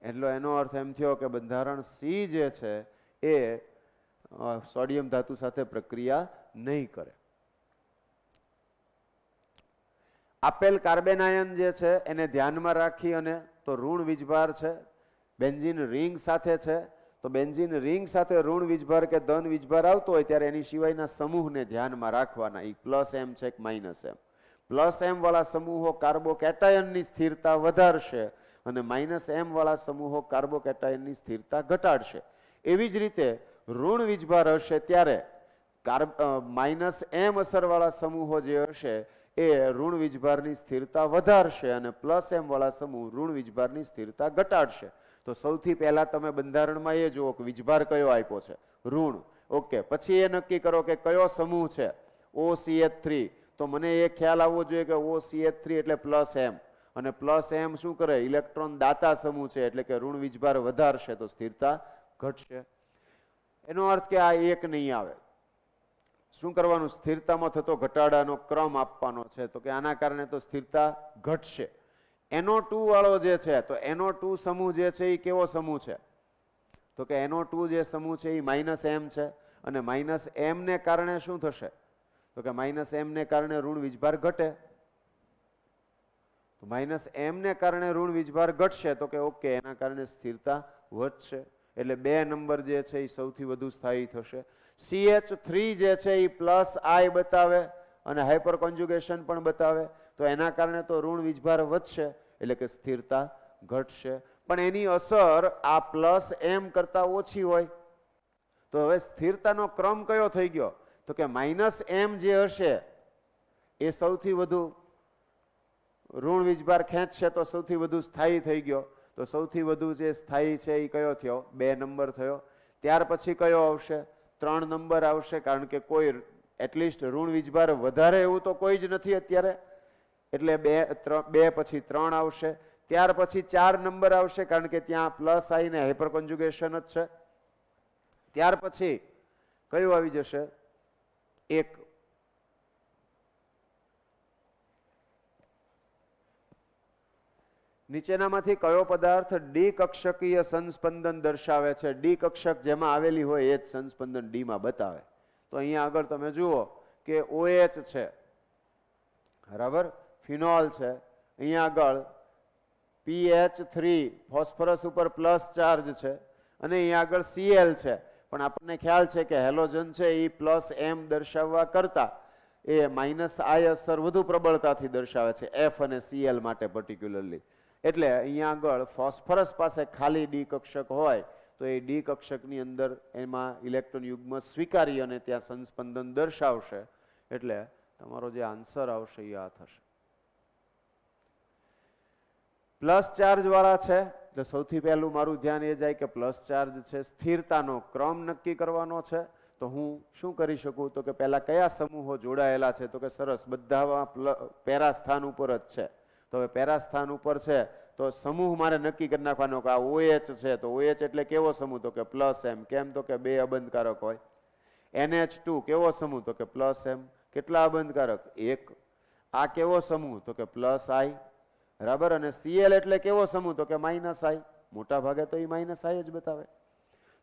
એટલે એનો અર્થ એમ થયો કે બંધારણ C જે છે એ સોડિયમ ધાતુ સાથે પ્રક્રિયા નહીં કરે. આપેલ કાર્બન આયન જે છે એને ધ્યાનમાં રાખી અને તો ઋણ વીજભાર છે બેન્ઝીન રિંગ સાથે છે, તો બેન્ઝીન રિંગ સાથે ઋણ વીજભાર કે ધન વીજભાર આવતો હોય ત્યારે એની સિવાયના સમૂહને ધ્યાનમાં રાખવાના. એ પ્લસ એમ છે કે માઇનસ એમ. પ્લસ એમ વાળા સમૂહો કાર્બોકેટાયનની સ્થિરતા વધારશે અને માઇનસ એમ વાળા સમૂહો કાર્બોકેટાયનની સ્થિરતા ઘટાડશે. એવી જ રીતે ઋણ વીજભાર હશે ત્યારે માઇનસ એમ અસરવાળા સમૂહો જે હશે એ ઋણ વીજભારની સ્થિરતા વધારશે અને પ્લસ એમ વાળા સમૂહ ઋણ વીજભારની સ્થિરતા ઘટાડશે. તો સૌથી પહેલા તમે બંધારણમાં એ જુઓ કે વીજભાર કયો આપ્યો છે, ઋણ. ઓકે, પછી એ નક્કી કરો કે કયો સમૂહ છે, OCH3. તો મને એ ખ્યાલ આવવો જોઈએ કે OCH3 એટલે પ્લસ એમ, અને પ્લસ એમ શું કરે, ઇલેક્ટ્રોન દાતા સમૂહ છે એટલે કે ઋણ વીજભાર વધારશે તો સ્થિરતા ઘટશે. એનો અર્થ કે આ એક નહીં આવે. શું કરવાનું, સ્થિરતામાં થતો ઘટાડાનો ક્રમ આપવાનો છે, તો કે આના કારણે તો સ્થિરતા ઘટશે. NO2 વાળો જે છે તો NO2 સમૂહ જે છે એ કેવો સમૂહ છે, તો કે NO2 જે સમૂહ છે એ માઇનસ એમ છે અને માઇનસ એમ ને કારણે શું થશે, તો કે માઇનસ એમ ને કારણે ઋણ વીજભાર ઘટે. તો માઇનસ એમ ને કારણે ઋણ વીજભાર ઘટશે તો કે ઓકે, એના કારણે સ્થિરતા વધશે. એટલે 2 નંબર જે છે એ સૌથી વધુ સ્થાયી થશે. CH3 જે છે એ પ્લસ I બતાવે અને હાઇપર કોન્જ્યુગેશન પણ બતાવે, તો એના કારણે તો ઋણ વીજભાર વધશે એટલે કે સ્થિરતા ઘટશે. પણ એની અસર આ પ્લસ એમ કરતા ઓછી હોય. તો હવે સ્થિરતાનો ક્રમ કયો થઈ ગયો, તો કે માઇનસ એમ જે હશે એ સૌથી વધુ ઋણ વીજભાર ખેંચશે તો સૌથી વધુ સ્થાયી થઈ ગયો. તો સૌથી વધુ જે સ્થાયી છે એ કયો થયો, 2 નંબર થયો. ત્યાર પછી કયો આવશે, 3 નંબર આવશે, કારણ કે કોઈ એટલીસ્ટ ઋણ વીજભાર વધારે એવું તો કોઈ જ નથી અત્યારે, એટલે 2 પછી 3 આવશે. ત્યાર પછી 4 નંબર આવશે, કારણ કે ત્યાં પ્લસ I ને હાઇપર કોન્જ્યુગેશન જ છે. ત્યાર પછી કયું આવી જશે, 1. નીચેનામાંથી કયો પદાર્થ ડી કક્ષકીય સંસ્પંદન દર્શાવે છે. ડી કક્ષક જેમાં આવેલી હોય એ જ સંસ્પંદન ડી માં બતાવે. તો અહીંયા આગળ તમે જુઓ કે OH છે, બરાબર, ફિનોલ છે, અહીંયા આગળ PH3 ફોસ્ફરસ ઉપર પ્લસ ચાર્જ છે અને અહીંયા આગળ Cl છે. પણ આપણને ખ્યાલ છે કે હેલોજન છે એ પ્લસ એમ દર્શાવવા કરતા એ માઇનસ I અસર વધુ પ્રબળતાથી દર્શાવે છે, F અને Cl માટે પર્ટિક્યુલરલી. એટલે અહીંયા આગળ ફોસ્ફરસ પાસે ખાલી ડી કક્ષક હોય તો એ ડી કક્ષકની અંદર એમાં ઇલેક્ટ્રોન યુગ્મ સ્વીકારી અને ત્યાં સંસ્પંદન દર્શાવશે. એટલે તમારો જે આન્સર આવશે એ આ થશે. પ્લસ ચાર્જ વાળા છે તો સૌથી પહેલું મારું ધ્યાન એ જાય કે પ્લસ ચાર્જ છે, સ્થિરતાનો ક્રમ નક્કી કરવાનો છે. તો હું શું કરી શકું, તો કે પહેલા કયા સમૂહો જોડાયેલા છે, તો કે સરસ, બધામાં પેરા સ્થાન ઉપર જ છે. તો હવે પેરા સ્થાન ઉપર છે તો સમૂહ મારે નક્કી કરી નાખવાનો કે આ OH છે, તો OH એટલે કેવો સમૂહ, તો કે પ્લસ એમ. કેમ, તો કે 2 અબંધકારક હોય. NH2 કેવો સમૂહ, તો કે પ્લસ એમ. કેટલા અબંધકારક, 1. આ કેવો સમૂહ, તો કે પ્લસ I, બરાબર. અને Cl એટલે કેવો સમૂહ, તો કે માઇનસ I. મોટા ભાગે તો એ માઇનસ I જ બતાવે.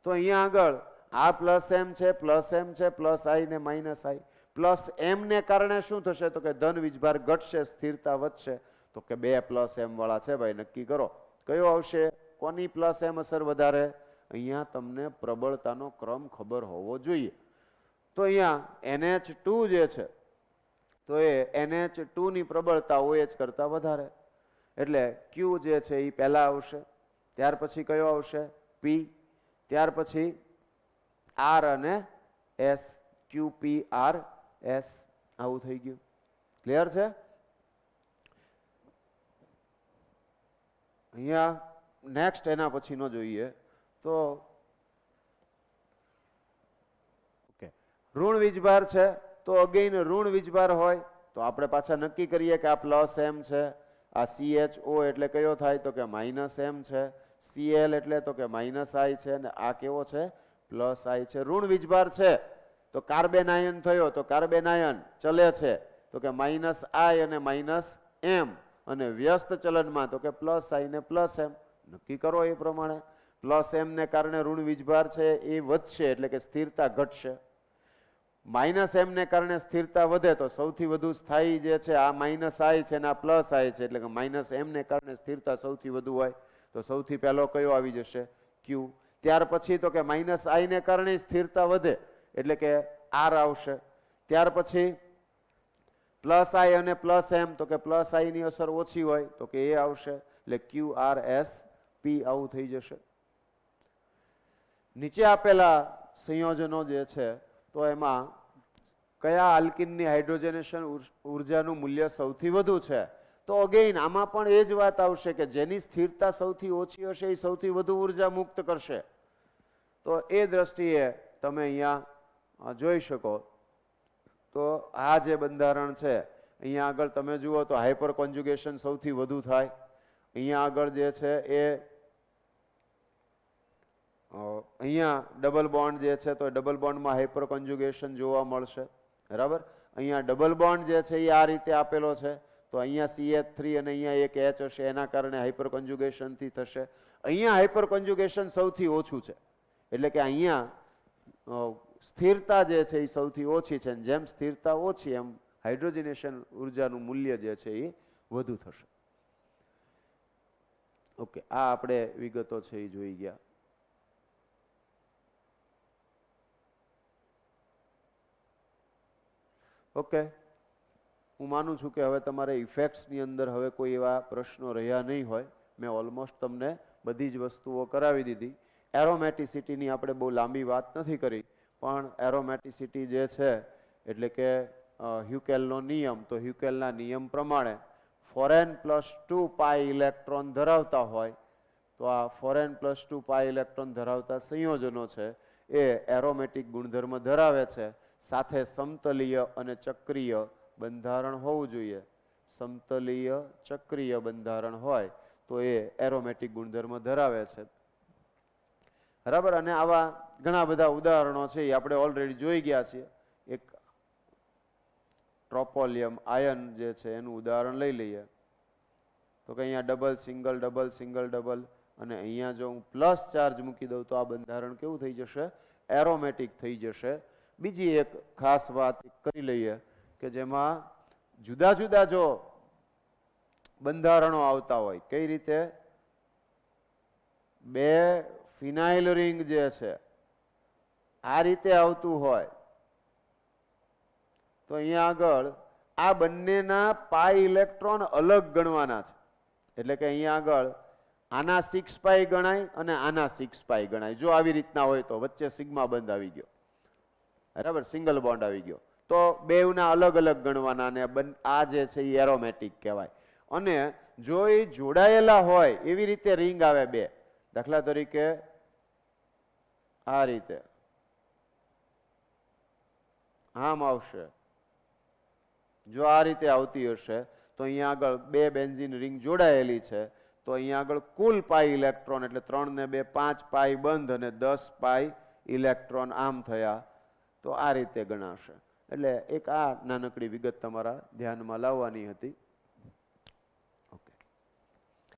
તો અહીંયા આગળ આ પ્લસ એમ છે, પ્લસ એમ છે, પ્લસ I ને માઇનસ I. પ્લસ એમ ને કારણે શું થશે, તો કે ધન વીજભાર ઘટશે, સ્થિરતા વધશે. તો કે 2 પ્લસ એમ વાળા છે ભાઈ, નક્કી કરો કયો આવશે. કોની પ્લસ એમ અસર વધારે, અહીંયા તમને પ્રબળતાનો ક્રમ ખબર હોવો જોઈએ. તો અહીંયા NH2 જે છે તો એ NH2 ની પ્રબળતા OH કરતા વધારે, એટલે Q જે છે એ પહેલા આવશે. ત્યાર પછી કયો આવશે, P. ત્યાર પછી R અને S, QPRS. આવું થઈ ગયું. ક્લિયર છે. અહીંયા નેક્સ્ટ એના પછી નો જોઈએ તો ઓકે, ઋણ વીજભાર છે તો અગેઇન ઋણ વીજભાર હોય તો આપણે પાછા નક્કી કરીએ કે આ પ્લસ એમ છે, આ CHO એટલે કયો થાય, તો કે માઇનસ એમ છે, Cl એટલે તો કે માઇનસ I છે, અને આ કેવો છે, પ્લસ I છે. ઋણ વીજભાર છે તો કાર્બન આયન થયો, તો કાર્બન આયન ચલે છે તો કે માઇનસ I અને માઇનસ M, અને વ્યસ્ત ચલનમાં તો કે પ્લસ I ને પ્લસ M. નક્કી કરો એ પ્રમાણે. પ્લસ એમ ને કારણે ઋણ વીજભાર છે એ વધશે એટલે કે સ્થિરતા ઘટશે. માઇનસ એમ ને કારણે સ્થિરતા વધે તો સૌથી વધુ સ્થાયી જે છે આ માઇનસ આઈ છે અને આ પ્લસ આઈ છે એટલે કે માઇનસ એમ ને કારણે સ્થિરતા સૌથી વધુ હોય તો સૌથી પહેલો કયો આવી જશે? ક્યુ. ત્યાર પછી તો કે માઇનસ આઈ ને કારણે સ્થિરતા વધે એટલે કે આર આવશે. ત્યાર પછી પ્લસ આઈ અને પ્લસ એમ તો કે પ્લસ આઈ ની અસર ઓછી હોય તો કે એ આવશે એટલે ક્યુ આર એસ પી આવું થઈ જશે. નીચે આપેલા સંયોજનો જે છે તો એમાં કયા આલ્કિનની હાઇડ્રોજનેશન ઉર્જાનું મૂલ્ય સૌથી વધુ છે? તો અગેઇન આમાં પણ એ જ વાત આવશે કે જેની સ્થિરતા સૌથી ઓછી હશે એ સૌથી વધુ ઉર્જા મુક્ત કરશે. તો એ દ્રષ્ટિએ તમે અહીંયા જોઈ શકો તો આ જે બંધારણ છે અહીંયા આગળ તમે જુઓ તો હાઇપર કોન્જ્યુગેશન સૌથી વધુ થાય. અહીંયા આગળ જે છે એ અહીંયા ડબલ બોન્ડ જે છે તો ડબલ બોન્ડમાં હાઇપર કોન્જ્યુગેશન જોવા મળશે. બરાબર. અહીંયા ડબલ બોન્ડ જે છે એ આ રીતે આપેલો છે તો અહીંયા CH3 અને અહીંયા એક H હશે એના કારણે હાઇપર કોન્જ્યુગેશનથી થશે. અહીંયા હાઇપર કોન્જ્યુગેશન સૌથી ઓછું છે એટલે કે અહીંયા સ્થિરતા જે છે એ સૌથી ઓછી છે. જેમ સ્થિરતા ઓછી એમ હાઇડ્રોજનેશન ઉર્જાનું મૂલ્ય જે છે એ વધુ થશે. ઓકે, આ આપણે વિગતો છે એ જોઈ ગયા. ઓકે, હું માનું છું કે હવે તમારે ઇફેક્ટ્સની અંદર હવે કોઈ એવા પ્રશ્નો રહ્યા નહીં હોય. મેં ઓલમોસ્ટ તમને બધી જ વસ્તુઓ કરાવી દીધી. એરોમેટિસિટીની આપણે બહુ લાંબી વાત નથી કરી પણ એરોમેટિસિટી જે છે એટલે કે હ્યુકેલનો નિયમ, તો હ્યુકેલના નિયમ પ્રમાણે 4n+2 પાઈ ઇલેક્ટ્રોન ધરાવતા હોય તો આ 4n+2 પાઈ ઇલેક્ટ્રોન ધરાવતા સંયોજનો છે એ એરોમેટિક ગુણધર્મ ધરાવે છે. સાથે સમતલીય અને ચક્રીય બંધારણ હોવું જોઈએ. સમતલીય ચક્રીય બંધારણ હોય તો એ એરોમેટિક ગુણધર્મ ધરાવે છે. બરાબર. અને આવા ઘણા બધા ઉદાહરણો છે એ આપણે ઓલરેડી જોઈ ગયા છીએ. એક ટ્રોપોલિયમ આયન જે છે એનું ઉદાહરણ લઈ લઈએ તો કે અહીંયા double single double single double અને અહીંયા જો હું પ્લસ ચાર્જ મૂકી દઉં તો આ બંધારણ કેવું થઈ જશે? એરોમેટિક થઈ જશે. બીજી એક ખાસ વાત કરી લઈએ કે જેમાં જુદા જુદા જો બંધારણો આવતા હોય, કઈ રીતે? બે ફિનાઇલ રિંગ જે છે આ રીતે આવતું હોય તો અહીંયા આગળ આ બંનેના પાઈ ઇલેક્ટ્રોન અલગ ગણવાના છે. એટલે કે અહીંયા આગળ આના 6 પાઈ ગણાય અને આના 6 પાઈ ગણાય. જો આવી રીતના હોય તો વચ્ચે સિગ્મા બંધ આવી ગયો, બરાબર, સિંગલ બોન્ડ આવી ગયો તો બેવના અલગ અલગ ગણવાના અને આ જે છે એ એરોમેટિક કહેવાય. અને જો એ જોડાયેલા હોય એવી રીતે રિંગ આવે બે, દાખલા તરીકે આ રીતે આમ આવશે. જો આ રીતે આવતી હશે તો અહીંયા આગળ બે બેન્ઝીન રિંગ જોડાયેલી છે તો અહીંયા આગળ કુલ પાઈ ઇલેક્ટ્રોન એટલે 3 ને 2 5 પાઈ બંધ અને 10 પાઈ ઇલેક્ટ્રોન આમ થયા તો આ રીતે ગણાશે. એટલે એક આ નાનકડી વિગત તમારા ધ્યાનમાં લાવવાની હતી.